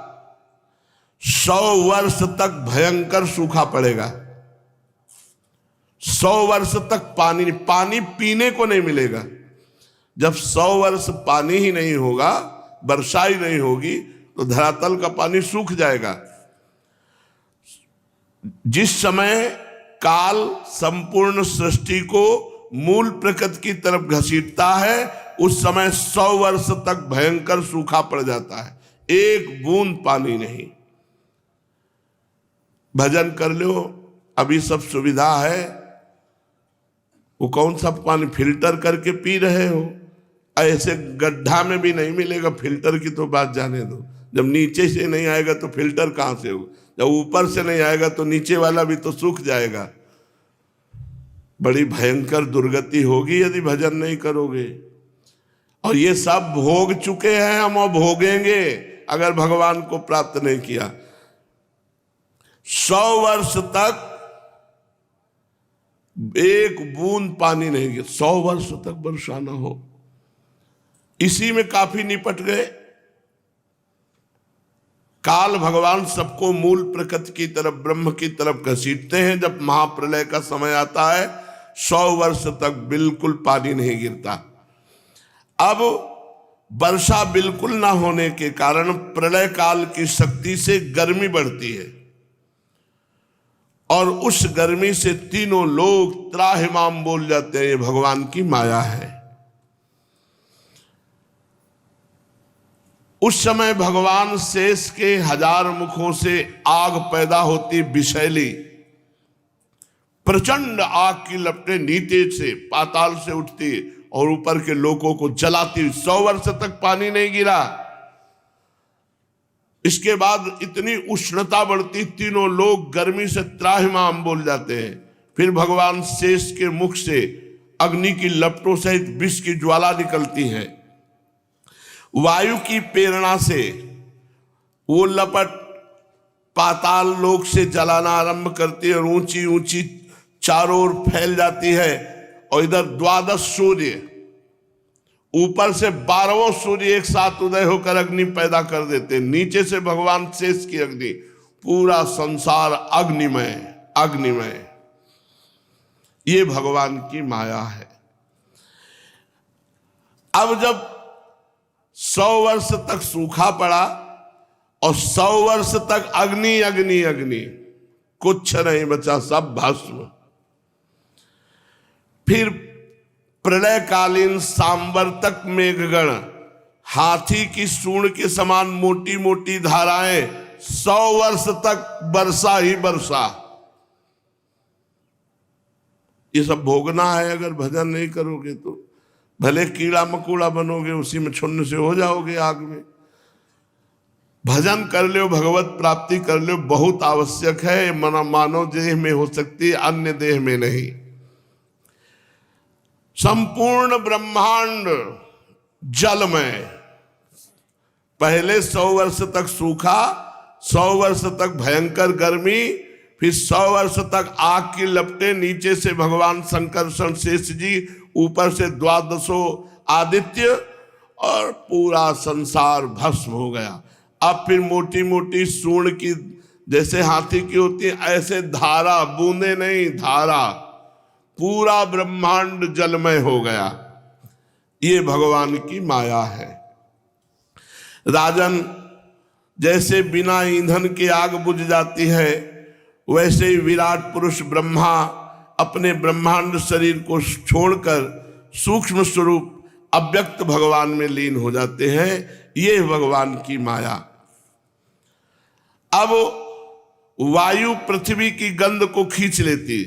100 वर्ष तक भयंकर सूखा पड़ेगा। 100 वर्ष तक पानी पीने को नहीं मिलेगा। जब 100 वर्ष पानी ही नहीं होगा, वर्षा ही नहीं होगी, तो धरातल का पानी सूख जाएगा। जिस समय काल संपूर्ण सृष्टि को मूल प्रकृति की तरफ घसीटता है, उस समय 100 वर्ष तक भयंकर सूखा पड़ जाता है, एक बूंद पानी नहीं। भजन कर लो, अभी सब सुविधा है, वो कौन सा पानी फिल्टर करके पी रहे हो? ऐसे गड्ढा में भी नहीं मिलेगा, फिल्टर की तो बात जाने दो। जब नीचे से नहीं आएगा तो फिल्टर कहां से होगा? जब ऊपर से नहीं आएगा तो नीचे वाला भी तो सूख जाएगा। बड़ी भयंकर दुर्गति होगी यदि भजन नहीं करोगे। और ये सब भोग चुके हैं हम, और भोगेंगे अगर भगवान को प्राप्त नहीं किया। 100 वर्ष तक एक बूंद पानी नहीं गिरा, 100 वर्ष तक वर्षा न हो, इसी में काफी निपट गए। काल भगवान सबको मूल प्रकृति की तरफ, ब्रह्म की तरफ घसीटते हैं। जब महाप्रलय का समय आता है, 100 वर्ष तक बिल्कुल पानी नहीं गिरता। अब वर्षा बिल्कुल ना होने के कारण प्रलय काल की शक्ति से गर्मी बढ़ती है, और उस गर्मी से तीनों लोग त्राहिमाम बोल जाते हैं, ये भगवान की माया है। उस समय भगवान शेष के 1000 मुखों से आग पैदा होती, विषैली प्रचंड आग की लपटें नीचे से पाताल से उठती और ऊपर के लोगों को जलाती। 100 वर्ष तक पानी नहीं गिरा। इसके बाद इतनी उष्णता बढ़ती, तीनों लोग गर्मी से त्राहिमाम बोल जाते हैं। फिर भगवान शेष के मुख से अग्नि की लपटों सहित विष की ज्वाला निकलती है। वायु की प्रेरणा से वो लपट पाताल लोक से जलाना आरंभ करती है और ऊंची ऊंची चारों ओर फैल जाती है। और इधर 12 सूर्य, ऊपर से 12 सूर्य एक साथ उदय होकर अग्नि पैदा कर देते। नीचे से भगवान शेष की अग्नि, पूरा संसार अग्निमय अग्निमय। ये भगवान की माया है। अब जब 100 वर्ष तक सूखा पड़ा और 100 वर्ष तक अग्नि अग्नि अग्नि, कुछ नहीं बचा, सब भस्म। फिर प्रलयकालीन सांवर्तक मेघगण, हाथी की सूंड के समान मोटी मोटी धाराएं, 100 वर्ष तक वर्षा ही वर्षा। ये सब भोगना है। अगर भजन नहीं करोगे तो भले कीड़ा मकोड़ा बनोगे, उसी में छुन्न से हो जाओगे आग में। भजन कर लो, भगवत प्राप्ति कर लो, बहुत आवश्यक है। मानव देह में हो सकती है, अन्य देह में नहीं। संपूर्ण ब्रह्मांड जलमय। पहले 100 वर्ष तक सूखा, 100 वर्ष तक भयंकर गर्मी, फिर 100 वर्ष तक आग की लपटें, नीचे से भगवान संकर्षण शेष जी, ऊपर से 12 आदित्य, और पूरा संसार भस्म हो गया। अब फिर मोटी मोटी सूंड की, जैसे हाथी की होती है, ऐसे धारा, बूंदे नहीं धारा, पूरा ब्रह्मांड जलमय हो गया। ये भगवान की माया है। राजन, जैसे बिना ईंधन के आग बुझ जाती है, वैसे ही विराट पुरुष ब्रह्मा अपने ब्रह्मांड शरीर को छोड़कर सूक्ष्म स्वरूप अव्यक्त भगवान में लीन हो जाते हैं। ये भगवान की माया। अब वायु पृथ्वी की गंध को खींच लेती,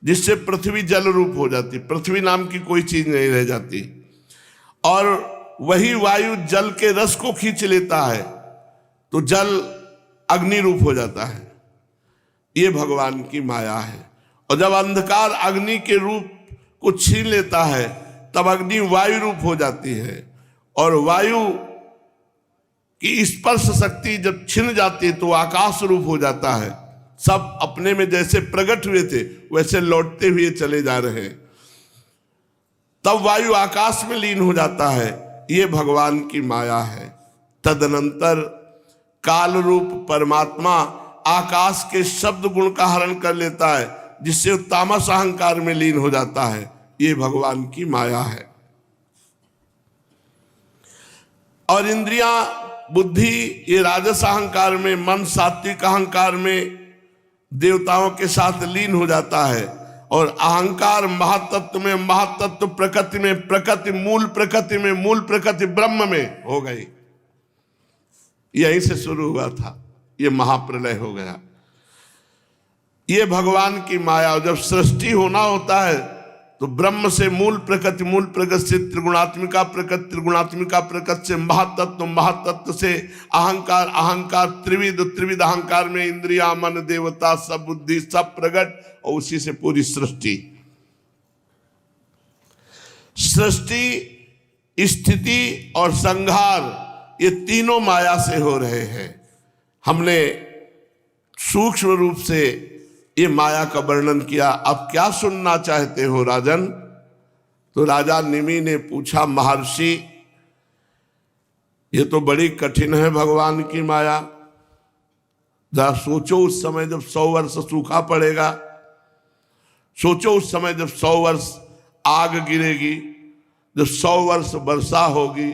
जिससे पृथ्वी जल रूप हो जाती, पृथ्वी नाम की कोई चीज नहीं रह जाती। और वही वायु जल के रस को खींच लेता है, तो जल अग्नि रूप हो जाता है। ये भगवान की माया है। और जब अंधकार अग्नि के रूप को छीन लेता है, तब अग्नि वायु रूप हो जाती है। और वायु की स्पर्श शक्ति जब छिन जाती है तो आकाश रूप हो जाता है। सब अपने में जैसे प्रकट हुए थे वैसे लौटते हुए चले जा रहे हैं। तब वायु आकाश में लीन हो जाता है। ये भगवान की माया है। तदनंतर काल रूप परमात्मा आकाश के शब्द गुण का हरण कर लेता है, जिससे तामस अहंकार में लीन हो जाता है। ये भगवान की माया है। और इंद्रियां बुद्धि ये राजस अहंकार में, मन सात्विक अहंकार में देवताओं के साथ लीन हो जाता है, और अहंकार महातत्व में, महातत्व प्रकृति में, प्रकृति मूल प्रकृति में, मूल प्रकृति ब्रह्म में हो गई। यहीं से शुरू हुआ था, ये महाप्रलय हो गया। ये भगवान की माया। जब सृष्टि होना होता है तो ब्रह्म से मूल प्रकृति, मूल प्रकृति से त्रिगुणात्मिका प्रकृति, त्रिगुणात्मिका प्रकृति से महातत्व, महातत्व से अहंकार, अहंकार त्रिविध, त्रिविध अहंकार में इंद्रिया, मन, देवता, सब बुद्धि, सब प्रकट, और उसी से पूरी सृष्टि। सृष्टि, स्थिति और संहार ये तीनों माया से हो रहे हैं। हमने सूक्ष्म रूप से ये माया का वर्णन किया। अब क्या सुनना चाहते हो राजन? तो राजा निमि ने पूछा, महर्षि ये तो बड़ी कठिन है भगवान की माया। जरा सोचो, उस समय जब 100 वर्ष सूखा पड़ेगा, सोचो उस समय जब 100 वर्ष आग गिरेगी, जब 100 वर्ष वर्षा होगी,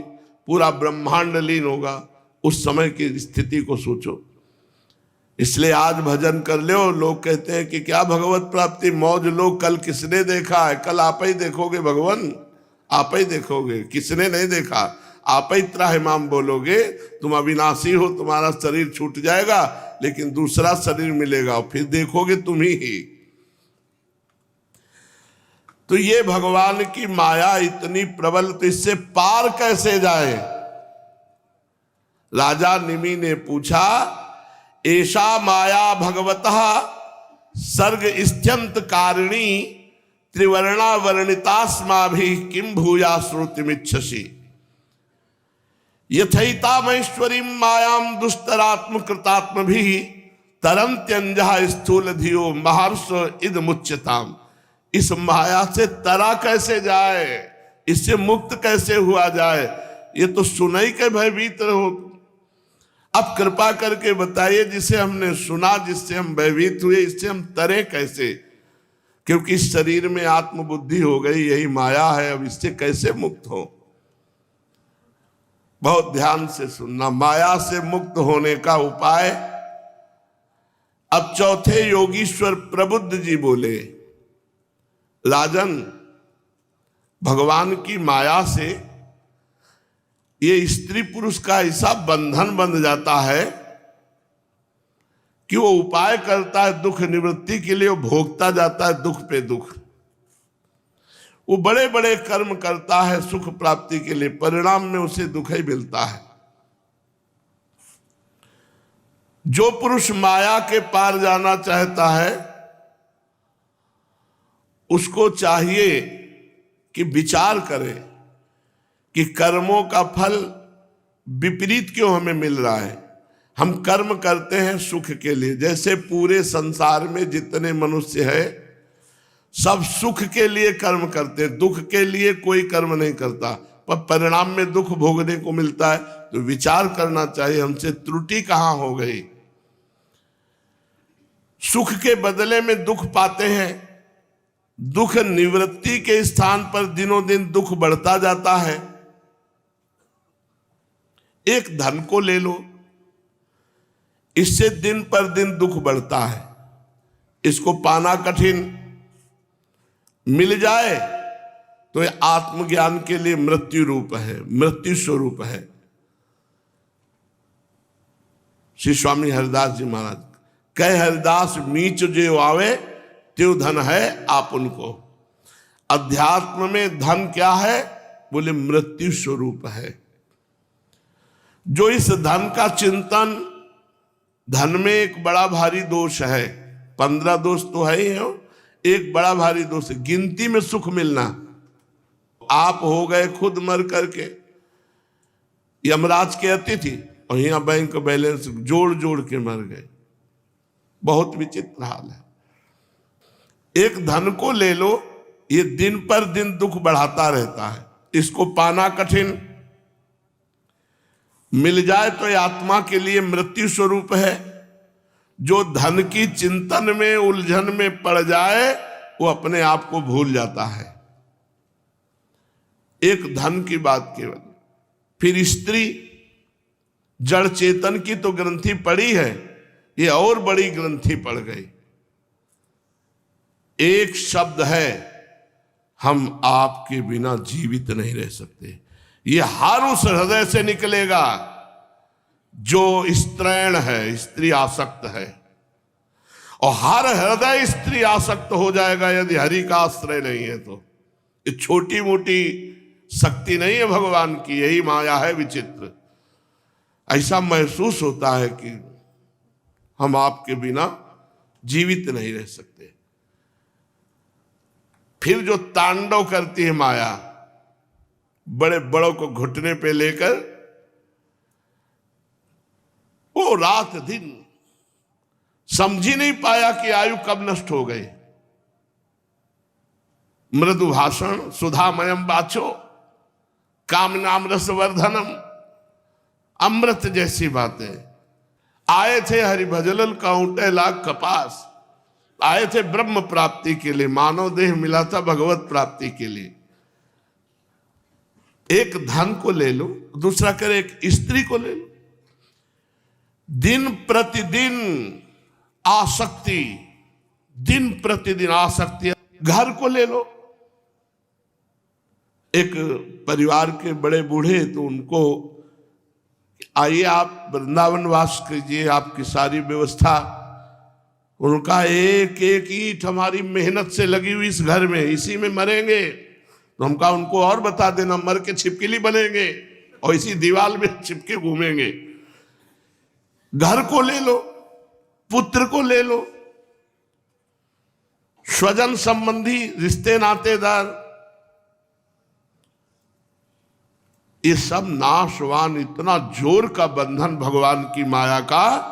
पूरा ब्रह्मांड लीन होगा, उस समय की स्थिति को सोचो। इसलिए आज भजन कर लो। लोग कहते हैं कि क्या भगवत प्राप्ति, मौज लो, कल किसने देखा है? कल आप ही देखोगे भगवान, आप ही देखोगे, किसने नहीं देखा। आप ही त्राहिमाम बोलोगे। तुम अविनाशी हो, तुम्हारा शरीर छूट जाएगा, लेकिन दूसरा शरीर मिलेगा, और फिर देखोगे तुम ही। तो ये भगवान की माया इतनी प्रबल, तो इससे पार कैसे जाए? राजा निमि ने पूछा, ऐसा माया भगवतः सर्ग स्त्यंत कारिणी त्रिवर्णा वर्णितास्माभिः किम भूया श्रुतिमिच्छसि यथैतामैश्वरीं मायां दुस्तरात्म कृतात्मभिः तरन्त्यंजः स्थूल धियो महर्ष इदमुच्यताम्। इस माया से तरा कैसे जाए? इससे मुक्त कैसे हुआ जाए? ये तो सुनाई के भयभीत रहो। अब कृपा करके बताइए, जिसे हमने सुना, जिससे हम भयभीत हुए, इससे हम तरे कैसे? क्योंकि इस शरीर में आत्मबुद्धि हो गई, यही माया है। अब इससे कैसे मुक्त हो? बहुत ध्यान से सुनना। माया से मुक्त होने का उपाय। अब चौथे योगीश्वर प्रबुद्ध जी बोले, राजन भगवान की माया से ये स्त्री पुरुष का ऐसा बंधन बंध जाता है कि वो उपाय करता है दुख निवृत्ति के लिए, वो भोगता जाता है दुख पे दुख। वो बड़े बड़े कर्म करता है सुख प्राप्ति के लिए, परिणाम में उसे दुख ही मिलता है। जो पुरुष माया के पार जाना चाहता है, उसको चाहिए कि विचार करे कि कर्मों का फल विपरीत क्यों हमें मिल रहा है। हम कर्म करते हैं सुख के लिए। जैसे पूरे संसार में जितने मनुष्य हैं, सब सुख के लिए कर्म करते हैं, दुख के लिए कोई कर्म नहीं करता, पर परिणाम में दुख भोगने को मिलता है। तो विचार करना चाहिए हमसे त्रुटि कहाँ हो गई। सुख के बदले में दुख पाते हैं, दुख निवृत्ति के स्थान पर दिनों दिन दुख बढ़ता जाता है। एक धन को ले लो, इससे दिन पर दिन दुख बढ़ता है, इसको पाना कठिन, मिल जाए तो ये आत्मज्ञान के लिए मृत्यु रूप है, मृत्यु स्वरूप है। श्री स्वामी हरिदास जी महाराज कहे, हरिदास मीच जो आवे त्यो धन है आप उनको। अध्यात्म में धन क्या है? बोले मृत्यु स्वरूप है। जो इस धन का चिंतन, धन में एक बड़ा भारी दोष है, 15 दोष तो है ही है, एक बड़ा भारी दोष है गिनती में सुख मिलना। आप हो गए खुद मर करके यमराज के अतिथि, और यहां बैंक बैलेंस जोड़ जोड़ के मर गए। बहुत विचित्र हाल है। एक धन को ले लो, ये दिन पर दिन दुख बढ़ाता रहता है, इसको पाना कठिन, मिल जाए तो ये आत्मा के लिए मृत्यु स्वरूप है। जो धन की चिंतन में उलझन में पड़ जाए, वो अपने आप को भूल जाता है। एक धन की बात केवल। फिर स्त्री, जड़ चेतन की तो ग्रंथि पड़ी है, ये और बड़ी ग्रंथि पड़ गई। एक शब्द है, हम आपके बिना जीवित नहीं रह सकते। ये हर उस हृदय से निकलेगा जो स्त्रैण है, स्त्री आसक्त है, और हर हृदय स्त्री आसक्त हो जाएगा यदि हरि का आश्रय नहीं है तो। ये छोटी मोटी शक्ति नहीं है भगवान की, यही माया है विचित्र। ऐसा महसूस होता है कि हम आपके बिना जीवित नहीं रह सकते। फिर जो तांडव करती है माया, बड़े बड़ों को घुटने पे लेकर वो रात दिन समझ ही नहीं पाया कि आयु कब नष्ट हो गई। मृदु भाषण सुधामयम वाचो कामनाम रस वर्धनम, अमृत जैसी बातें। आए थे हरिभजल काउंटे लाख कपास, आए थे ब्रह्म प्राप्ति के लिए, मानव देह मिला था भगवत प्राप्ति के लिए। एक धन को ले लो, दूसरा करे एक स्त्री को ले लो। दिन प्रतिदिन आसक्ति, दिन प्रतिदिन आसक्ति। घर को ले लो, एक परिवार के बड़े बूढ़े, तो उनको आइए आप वृंदावन वास कीजिए, आपकी सारी व्यवस्था। उनका एक एक ईंट हमारी मेहनत से लगी हुई इस घर में, इसी में मरेंगे। तो हम कहा उनको और बता देना, मर के छिपकली बनेंगे और इसी दीवार में छिपके घूमेंगे। घर को ले लो, पुत्र को ले लो, स्वजन संबंधी रिश्ते नातेदार, ये सब नाशवान। इतना जोर का बंधन भगवान की माया का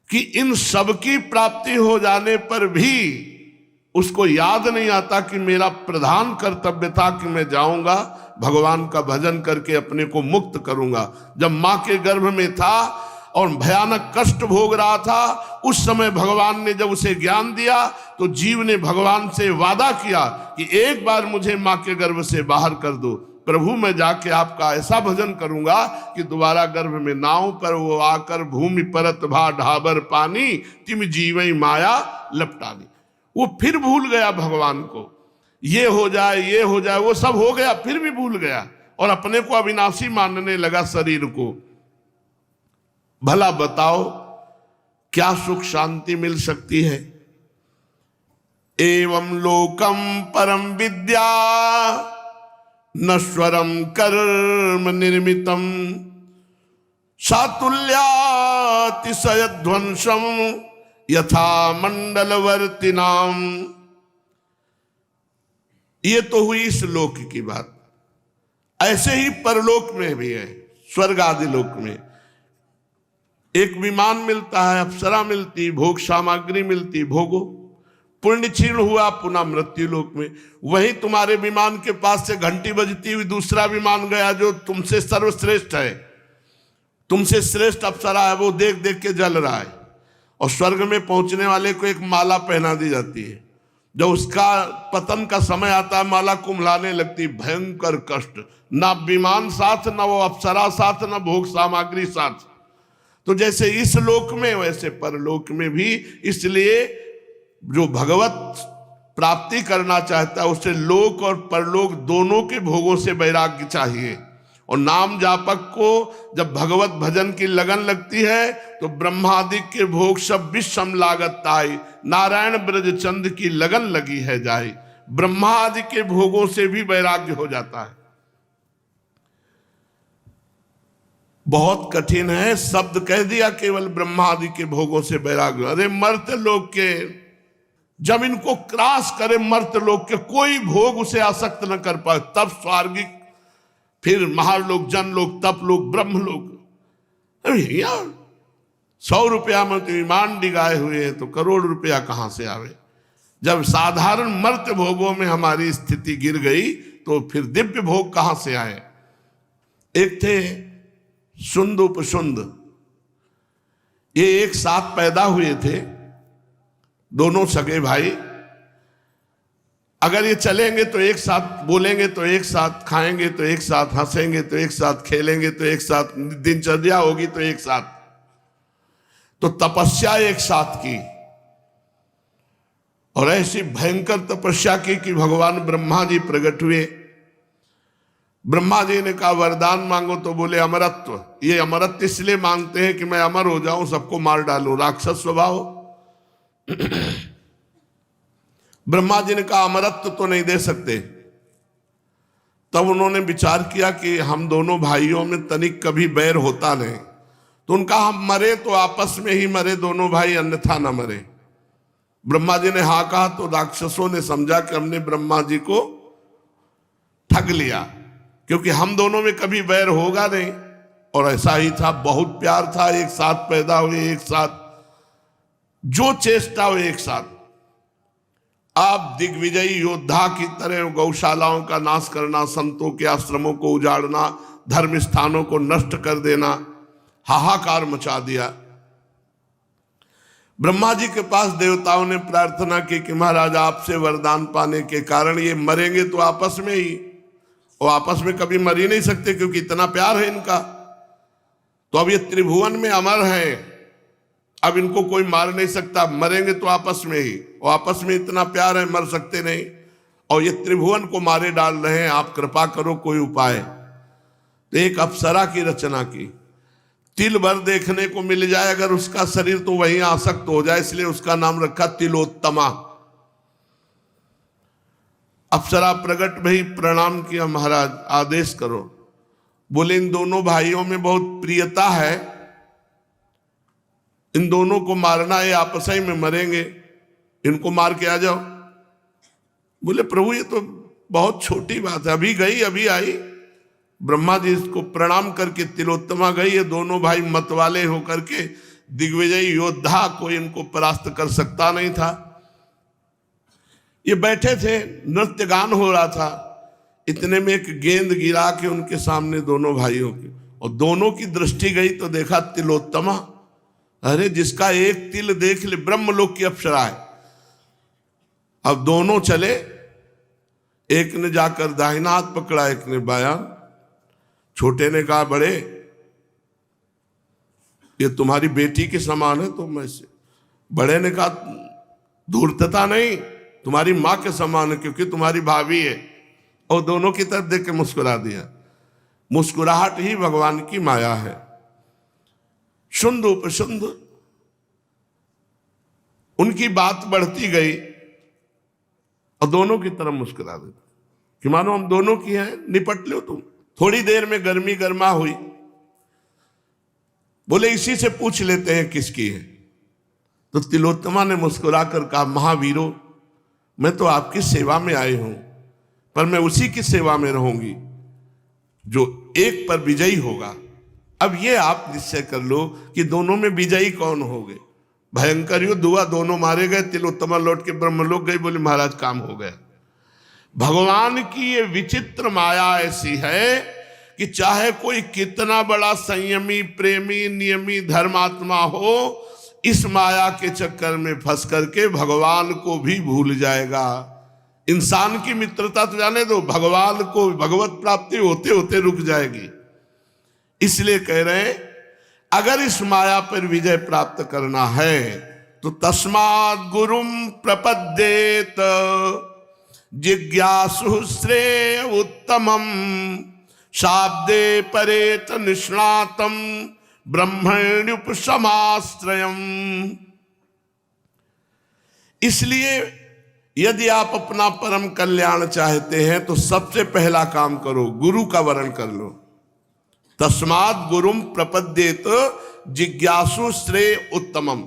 कि इन सब की प्राप्ति हो जाने पर भी उसको याद नहीं आता कि मेरा प्रधान कर्तव्य था कि मैं जाऊंगा भगवान का भजन करके अपने को मुक्त करूंगा। जब मां के गर्भ में था और भयानक कष्ट भोग रहा था, उस समय भगवान ने जब उसे ज्ञान दिया तो जीव ने भगवान से वादा किया कि एक बार मुझे मां के गर्भ से बाहर कर दो प्रभु, मैं जाके आपका ऐसा भजन करूंगा कि दोबारा गर्भ में नाव पर वो आकर भूमि परत भा ढाबर पानी, तिम जीवई माया लपटानी। वो फिर भूल गया भगवान को, ये हो जाए ये हो जाए, वो सब हो गया फिर भी भूल गया और अपने को अविनाशी मानने लगा शरीर को। भला बताओ क्या सुख शांति मिल सकती है? एवं लोकम परम विद्या नश्वरम कर्म निर्मितम सातुल्यातिशयध्वंसम यथा मंडलवर्तिनाम। ये तो हुई इस लोक की बात। ऐसे ही परलोक में भी है, स्वर्ग आदि लोक में एक विमान मिलता है, अप्सरा मिलती, भोग सामग्री मिलती, भोगो। पुण्य क्षीण हुआ पुनः मृत्यु लोक में। वही तुम्हारे विमान के पास से घंटी बजती हुई दूसरा विमान गया जो तुमसे सर्वश्रेष्ठ है, तुमसे श्रेष्ठ अप्सरा है, वो देख देख के जल रहा है। और स्वर्ग में पहुंचने वाले को एक माला पहना दी जाती है, जब उसका पतन का समय आता है माला कुम्हलाने लगती। भयंकर कष्ट, ना विमान साथ, ना वो अप्सरा साथ, ना भोग सामग्री साथ। तो जैसे इस लोक में वैसे परलोक में भी। इसलिए जो भगवत प्राप्ति करना चाहता है उसे लोक और परलोक दोनों के भोगों से वैराग्य चाहिए। और नाम जापक को जब भगवत भजन की लगन लगती है तो ब्रह्मादि के भोग सब विषम लागत ताई, नारायण ब्रज चंद की लगन लगी है जाए। ब्रह्मादि के भोगों से भी वैराग्य हो जाता है। बहुत कठिन है, शब्द कह दिया केवल ब्रह्मादि के भोगों से वैराग्य। अरे मर्त्य लोक के जब इनको क्रॉस करे, मर्त्य लोक के कोई भोग उसे आसक्त न कर पाए, तब स्वर्गिक, फिर महालोक, जनलोक, तपलोक, ब्रह्मलोक। अरे यार 100 रुपया में तो ईमान डिगाए हुए हैं तो करोड़ रुपया कहां से आवे? जब साधारण मर्त्य भोगों में हमारी स्थिति गिर गई तो फिर दिव्य भोग कहां से आए? एक थे सुंद उपसुंद, ये एक साथ पैदा हुए थे, दोनों सगे भाई। अगर ये चलेंगे तो एक साथ, बोलेंगे तो एक साथ, खाएंगे तो एक साथ, हंसेंगे तो एक साथ, खेलेंगे तो एक साथ, दिनचर्या होगी तो एक साथ। तो तपस्या एक साथ की, और ऐसी भयंकर तपस्या की कि भगवान ब्रह्मा जी प्रकट हुए। ब्रह्मा जी ने कहा वरदान मांगो, तो बोले अमरत्व। ये अमरत्व इसलिए मांगते हैं कि मैं अमर हो जाऊं, सबको मार डालूं, राक्षस स्वभाव। ब्रह्मा जी ने कहा अमरत्व तो नहीं दे सकते। तब उन्होंने विचार किया कि हम दोनों भाइयों में तनिक कभी बैर होता नहीं, तो उनका हम मरे तो आपस में ही मरे दोनों भाई, अन्यथा न मरे। ब्रह्मा जी ने हाँ कहा तो राक्षसों ने समझा कि हमने ब्रह्मा जी को ठग लिया, क्योंकि हम दोनों में कभी बैर होगा नहीं। और ऐसा ही था, बहुत प्यार था, एक साथ पैदा हुए, एक साथ जो चेष्टा हुए एक साथ। आप दिग्विजयी योद्धा की तरह गौशालाओं का नाश करना, संतों के आश्रमों को उजाड़ना, धर्म स्थानों को नष्ट कर देना, हाहाकार मचा दिया। ब्रह्मा जी के पास देवताओं ने प्रार्थना की कि महाराज आपसे वरदान पाने के कारण ये मरेंगे तो आपस में ही, और आपस में कभी मर ही नहीं सकते क्योंकि इतना प्यार है इनका। तो अब ये त्रिभुवन में अमर हैं, अब इनको कोई मार नहीं सकता, मरेंगे तो आपस में ही, और आपस में इतना प्यार है, मर सकते नहीं, और ये त्रिभुवन को मारे डाल रहे हैं, आप कृपा करो कोई उपाय। तो एक अप्सरा की रचना की, तिल भर देखने को मिल जाए अगर उसका शरीर तो वहीं आसक्त हो जाए, इसलिए उसका नाम रखा तिलोत्तमा। अप्सरा प्रकट भई, प्रणाम किया, महाराज आदेश करो। बोले इन दोनों भाइयों में बहुत प्रियता है, इन दोनों को मारना है, आपस ही में मरेंगे, इनको मार के आ जाओ। बोले प्रभु ये तो बहुत छोटी बात है, अभी गई अभी आई। ब्रह्मा जी इसको प्रणाम करके तिलोत्तमा गई, ये दोनों भाई मतवाले होकर के दिग्विजयी योद्धा कोई इनको परास्त कर सकता नहीं था। ये बैठे थे, नृत्य गान हो रहा था, इतने में एक गेंद गिरा के उनके सामने दोनों भाइयों की, और दोनों की दृष्टि गई तो देखा तिलोत्तमा। अरे जिसका एक तिल देख ले, ब्रह्मलोक की अप्सरा है। अब दोनों चले, एक ने जाकर दाहिना हाथ पकड़ा, एक ने बायां। छोटे ने कहा बड़े ये तुम्हारी बेटी के समान है, तो मैं से। बड़े ने कहा धूर्तता नहीं, तुम्हारी मां के समान है क्योंकि तुम्हारी भाभी है। और दोनों की तरफ देख के मुस्कुरा दिया। मुस्कुराहट ही भगवान की माया है। शुंद उपशुंद, उनकी बात बढ़ती गई और दोनों की तरफ मुस्कुरा देते कि मानो हम दोनों की हैं, निपट लो तुम। थोड़ी देर में गर्मी गर्मा हुई। बोले इसी से पूछ लेते हैं किसकी है। तो तिलोत्तमा ने मुस्कुरा कर कहा महावीरों, मैं तो आपकी सेवा में आई हूं, पर मैं उसी की सेवा में रहूंगी जो एक पर विजयी होगा। अब ये आप निश्चय कर लो कि दोनों में विजयी कौन होंगे। भयंकर युद्ध हुआ, दोनों मारे गए। तिलोत्तमा लौट के ब्रह्मलोक गई, बोले महाराज काम हो गया। भगवान की ये विचित्र माया ऐसी है कि चाहे कोई कितना बड़ा संयमी, प्रेमी, नियमी, धर्मात्मा हो, इस माया के चक्कर में फंस करके भगवान को भी भूल जाएगा। इंसान की मित्रता तो जाने दो, भगवान को, भगवत प्राप्ति होते होते रुक जाएगी। इसलिए कह रहे हैं अगर इस माया पर विजय प्राप्त करना है तो तस्मात् गुरुम प्रपद्येत जिज्ञासु श्रेय उत्तमम शाब्दे परेत निष्णातम ब्रह्मण्युपसमाश्रयम्। इसलिए यदि आप अपना परम कल्याण चाहते हैं तो सबसे पहला काम करो, गुरु का वरण कर लो। तस्मात् गुरुम प्रपद्येत जिज्ञासु श्रेय उत्तमम।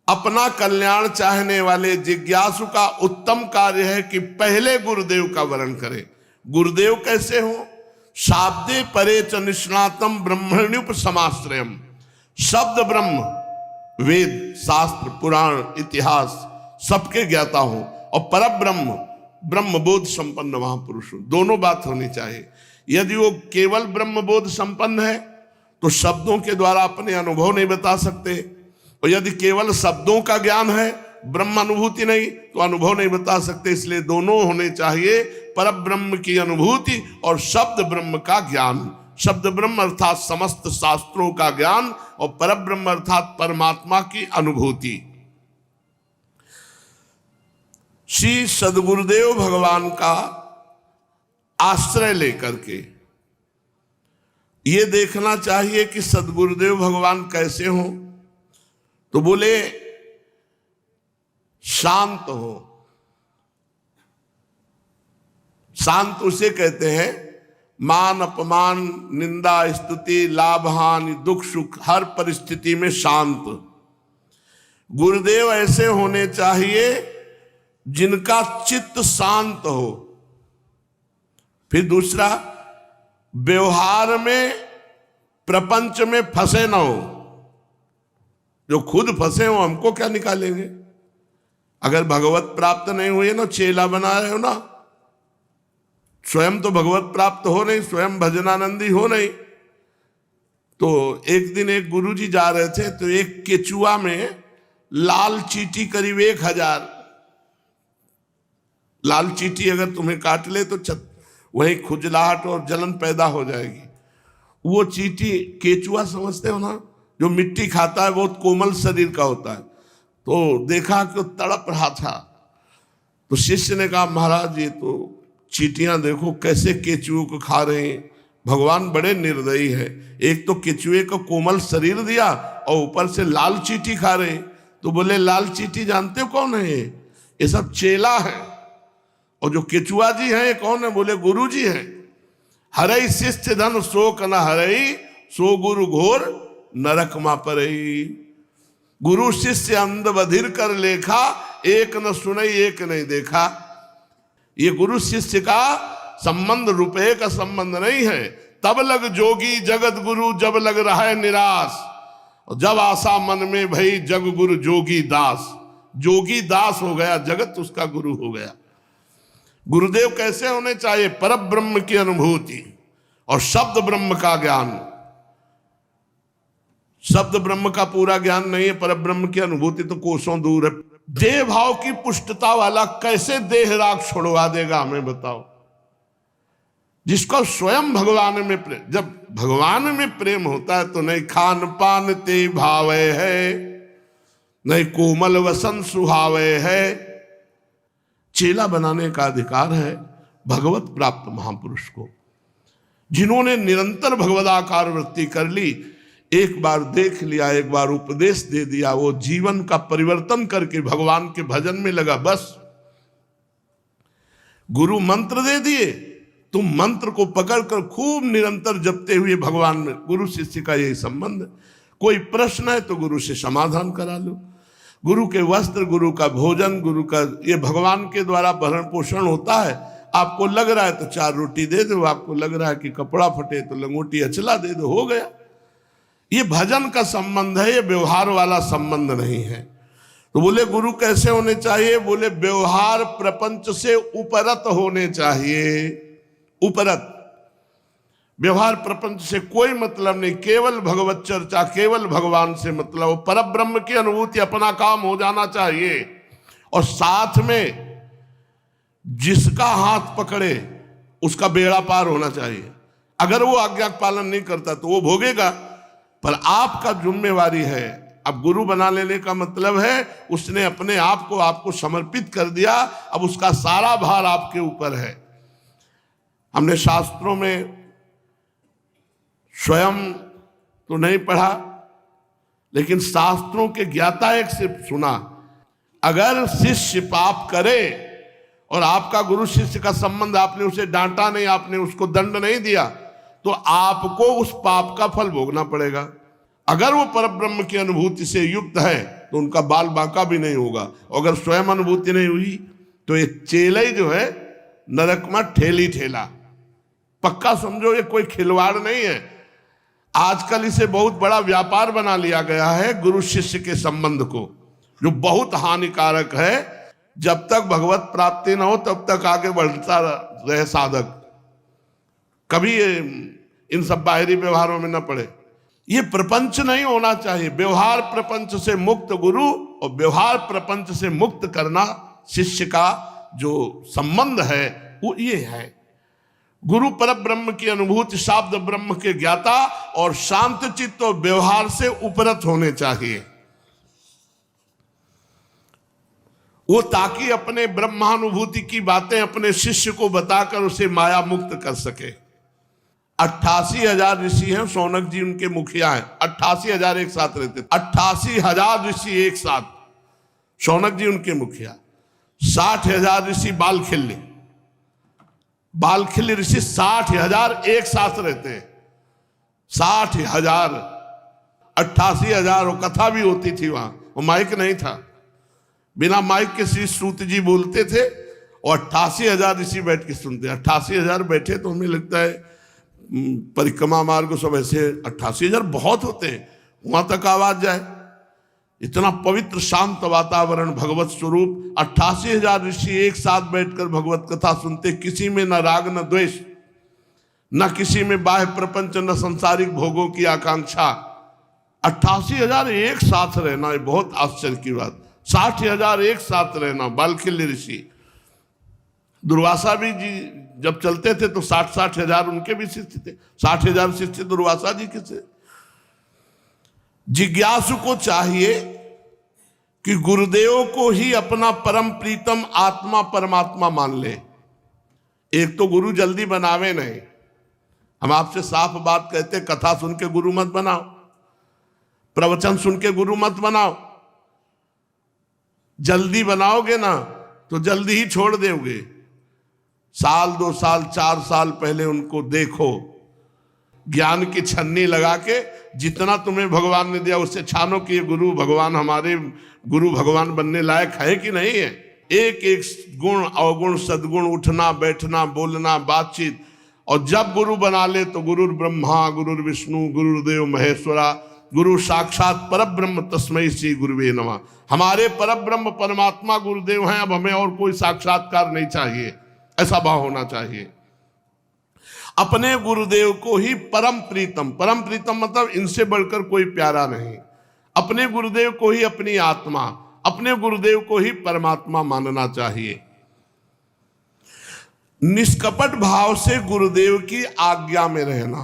अपना कल्याण चाहने वाले जिज्ञासु का उत्तम कार्य है कि पहले गुरुदेव का वरण करें। गुरुदेव कैसे हो? शाब्दे परे च निष्णातम ब्रह्मण्युपसमाश्रयम्। शब्द ब्रह्म, वेद, शास्त्र, पुराण, इतिहास सबके ज्ञाता हो, और परब्रह्म, ब्रह्मबोध संपन्न महापुरुष हो। दोनों बात होनी चाहिए। यदि वो केवल ब्रह्मबोध संपन्न है तो शब्दों के द्वारा अपने अनुभव नहीं बता सकते, और यदि केवल शब्दों का ज्ञान है ब्रह्म अनुभूति नहीं तो अनुभव नहीं बता सकते, इसलिए दोनों होने चाहिए, पर ब्रह्म की अनुभूति और शब्द ब्रह्म का ज्ञान। शब्द ब्रह्म अर्थात समस्त शास्त्रों का ज्ञान और पर ब्रह्म अर्थात परमात्मा की अनुभूति। श्री सद्गुरुदेव भगवान का आश्रय लेकर के ये देखना चाहिए कि सद्गुरुदेव भगवान कैसे हो। तो बोले शांत हो। शांत उसे कहते हैं मान अपमान निंदा स्तुति लाभ हानि दुख सुख हर परिस्थिति में शांत। गुरुदेव ऐसे होने चाहिए जिनका चित्त शांत हो। फिर दूसरा, व्यवहार में प्रपंच में फंसे ना हो। जो खुद फंसे हो हमको क्या निकालेंगे। अगर भगवत प्राप्त नहीं हुए ना, चेला बना रहे हो ना, स्वयं तो भगवत प्राप्त हो नहीं, स्वयं भजनानंदी हो नहीं। तो एक दिन एक गुरुजी जा रहे थे तो एक केचुआ में लाल चींटी करीब 1000 लाल चींटी अगर तुम्हें काट ले तो वहीं खुजलाहट और जलन पैदा हो जाएगी। वो चींटी केचुआ समझते हो ना, जो मिट्टी खाता है, बहुत कोमल शरीर का होता है। तो देखा कि वो तड़प रहा था। तो शिष्य ने कहा महाराज ये तो चींटियां देखो कैसे केचुए को खा रहे हैं, भगवान बड़े निर्दयी है। एक तो केचुए को कोमल शरीर दिया और ऊपर से लाल चींटी खा रहे। तो बोले लाल चींटी जानते हो कौन है? ये सब चेला है। और जो केचुआ जी हैं कौन है? बोले गुरु जी हैं। हरई शिष्य धन शोक न हरई, सो गुरु घोर नरक मा परई। गुरु शिष्य अंध बधिर कर लेखा, एक न सुनई एक नहीं देखा। ये गुरु शिष्य का संबंध रुपये का संबंध नहीं है। तब लग जोगी जगत गुरु, जब लग रहा है निराश, जब आशा मन में भई जग गुरु जोगी दास। जोगी दास हो गया, जगत उसका गुरु हो गया। गुरुदेव कैसे होने चाहिए? पर ब्रह्म की अनुभूति और शब्द ब्रह्म का ज्ञान। शब्द ब्रह्म का पूरा ज्ञान नहीं है, पर ब्रह्म की अनुभूति तो कोसों दूर है। देह भाव की पुष्टता वाला कैसे देह राग छोड़वा देगा हमें बताओ। जिसको स्वयं भगवान में प्रेम, जब भगवान में प्रेम होता है तो नहीं खान पान ते भावे है, नहीं कोमल वसन सुहावे है। चेला बनाने का अधिकार है भगवत प्राप्त महापुरुष को, जिन्होंने निरंतर भगवदाकार वृत्ति कर ली। एक बार देख लिया, एक बार उपदेश दे दिया, वो जीवन का परिवर्तन करके भगवान के भजन में लगा। बस गुरु मंत्र दे दिए, तुम मंत्र को पकड़कर खूब निरंतर जपते हुए भगवान में। गुरु शिष्य का यही संबंध। कोई प्रश्न है तो गुरु से समाधान करा लो। गुरु के वस्त्र, गुरु का भोजन, गुरु का ये भगवान के द्वारा भरण पोषण होता है। आपको लग रहा है तो 4 रोटी दे दो, आपको लग रहा है कि कपड़ा फटे तो लंगोटी अचला दे दो, हो गया। ये भजन का संबंध है, ये व्यवहार वाला संबंध नहीं है। तो बोले गुरु कैसे होने चाहिए? बोले व्यवहार प्रपंच से उपरत होने चाहिए। उपरत व्यवहार प्रपंच से कोई मतलब नहीं, केवल भगवत चर्चा, केवल भगवान से मतलब। पर ब्रह्म की अनुभूति अपना काम हो जाना चाहिए। और साथ में जिसका हाथ पकड़े उसका बेड़ा पार होना चाहिए। अगर वो आज्ञा पालन नहीं करता तो वो भोगेगा, पर आपका जिम्मेवारी है। अब गुरु बना लेने का मतलब है उसने अपने आप को आपको समर्पित कर दिया, अब उसका सारा भार आपके ऊपर है। हमने शास्त्रों में स्वयं तो नहीं पढ़ा, लेकिन शास्त्रों के ज्ञाता एक से सुना। अगर शिष्य पाप करे और आपका गुरु शिष्य का संबंध, आपने उसे डांटा नहीं, आपने उसको दंड नहीं दिया, तो आपको उस पाप का फल भोगना पड़ेगा। अगर वो परब्रह्म की अनुभूति से युक्त है तो उनका बाल बांका भी नहीं होगा। अगर स्वयं अनुभूति नहीं हुई तो ये चेला ही जो है नरक में ठेली ठेला। पक्का समझो, ये कोई खिलवाड़ नहीं है। आजकल इसे बहुत बड़ा व्यापार बना लिया गया है गुरु शिष्य के संबंध को, जो बहुत हानिकारक है। जब तक भगवत प्राप्ति न हो तब तक आगे बढ़ता रहे साधक, कभी इन सब बाहरी व्यवहारों में न पड़े। ये प्रपंच नहीं होना चाहिए। व्यवहार प्रपंच से मुक्त गुरु और व्यवहार प्रपंच से मुक्त करना शिष्य का जो संबंध है वो ये है। गुरु पर ब्रह्म की अनुभूति, शाब्द ब्रह्म के ज्ञाता और शांत चित्त और व्यवहार से उपरत होने चाहिए वो, ताकि अपने ब्रह्मानुभूति की बातें अपने शिष्य को बताकर उसे माया मुक्त कर सके। 88,000 ऋषि हैं, शौनक जी उनके मुखिया हैं। 88,000 एक साथ रहते थे, 88,000 ऋषि एक साथ, शौनक जी उनके मुखिया। 60,000 ऋषि बालखिल्य ऋषि 60,000 एक साथ रहते हैं। 60,000, 88,000। वो कथा भी होती थी वहां, वो माइक नहीं था, बिना माइक के श्री सूत जी बोलते थे और 88,000 ऋषि बैठ के सुनते। 88,000 बैठे तो हमें लगता है परिक्रमा मार्ग सब ऐसे 88,000 बहुत होते हैं, वहां तक आवाज जाए। इतना पवित्र शांत वातावरण, भगवत स्वरूप। 88,000 ऋषि एक साथ बैठकर भगवत कथा सुनते, किसी में न राग न द्वेष, न किसी में बाह्य प्रपंच, न संसारिक भोगों की आकांक्षा। 88,000 एक साथ रहना ये बहुत आश्चर्य की बात। 60,000 एक साथ रहना, बालखिल्य ऋषि। दुर्वासा भी जी जब चलते थे तो 60,000 उनके भी शिष्य थे। 60,000 शिष्य दुर्वासा जी के थे। जिज्ञासु को चाहिए कि गुरुदेव को ही अपना परम प्रीतम आत्मा परमात्मा मान ले। एक तो गुरु जल्दी बनावे नहीं, हम आपसे साफ बात कहते, कथा सुन के गुरु मत बनाओ, प्रवचन सुन के गुरु मत बनाओ। जल्दी बनाओगे ना तो जल्दी ही छोड़ दोगे। साल 2 साल 4 साल पहले उनको देखो, ज्ञान की छन्नी लगा के जितना तुम्हें भगवान ने दिया उससे छानो कि ये गुरु भगवान, हमारे गुरु भगवान बनने लायक है कि नहीं है। एक एक गुण अवगुण सद्गुण, उठना बैठना बोलना बातचीत, और जब गुरु बना ले तो गुरुर ब्रह्मा गुरुर विष्णु गुरुदेव महेश्वरा, गुरु साक्षात परब्रह्म तस्मै श्री गुरुवे नमः। हमारे परब्रह्म परमात्मा गुरुदेव हैं, अब हमें और कोई साक्षात्कार नहीं चाहिए, ऐसा भाव होना चाहिए। अपने गुरुदेव को ही परम प्रीतम, परम प्रीतम मतलब इनसे बढ़कर कोई प्यारा नहीं। अपने गुरुदेव को ही अपनी आत्मा, अपने गुरुदेव को ही परमात्मा मानना चाहिए। निष्कपट भाव से गुरुदेव की आज्ञा में रहना,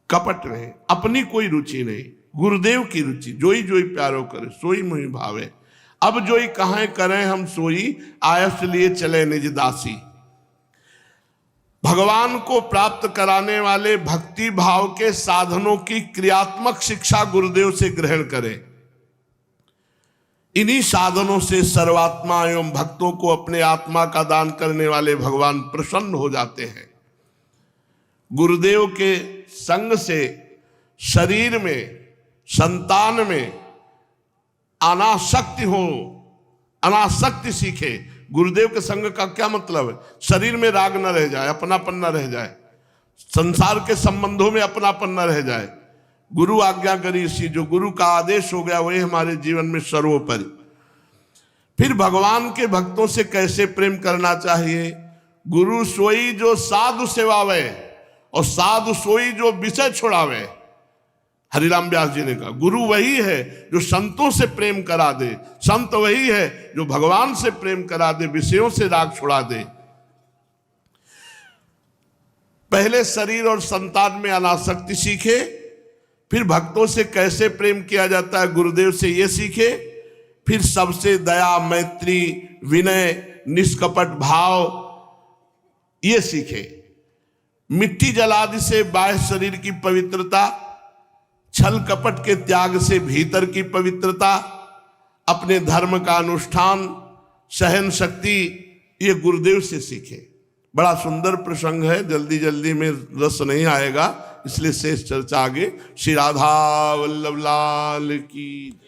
कपट नहीं, अपनी कोई रुचि नहीं, गुरुदेव की रुचि। जोई जोई प्यारो करे सोई मुहि भावे, अब जोई कहां करें हम सोई, आयस लिए चले निज दासी। भगवान को प्राप्त कराने वाले भक्ति भाव के साधनों की क्रियात्मक शिक्षा गुरुदेव से ग्रहण करें। इन्हीं साधनों से सर्वात्मा एवं भक्तों को अपने आत्मा का दान करने वाले भगवान प्रसन्न हो जाते हैं। गुरुदेव के संग से शरीर में, संतान में अनासक्ति हो, अनासक्ति सीखे। गुरुदेव के संग का क्या मतलब है? शरीर में राग न रह जाए, अपनापन न रह जाए, संसार के संबंधों में अपनापन न रह जाए। गुरु आज्ञा करी इसी, जो गुरु का आदेश हो गया वही हमारे जीवन में सर्वोपरि। फिर भगवान के भक्तों से कैसे प्रेम करना चाहिए? गुरु सोई जो साधु सेवावे और साधु सोई जो विषय छोड़ावे। हरिराम व्यास जी ने कहा गुरु वही है जो संतों से प्रेम करा दे, संत वही है जो भगवान से प्रेम करा दे, विषयों से राग छुड़ा दे। पहले शरीर और संतान में अनासक्ति सीखे, फिर भक्तों से कैसे प्रेम किया जाता है गुरुदेव से ये सीखे, फिर सबसे दया मैत्री विनय निष्कपट भाव ये सीखे। मिट्टी जलादि से बाह्य शरीर की पवित्रता, छल कपट के त्याग से भीतर की पवित्रता, अपने धर्म का अनुष्ठान, सहन शक्ति, ये गुरुदेव से सीखे। बड़ा सुंदर प्रसंग है, जल्दी जल्दी में रस नहीं आएगा, इसलिए शेष चर्चा आगे। श्री राधा वल्लभ लाल की।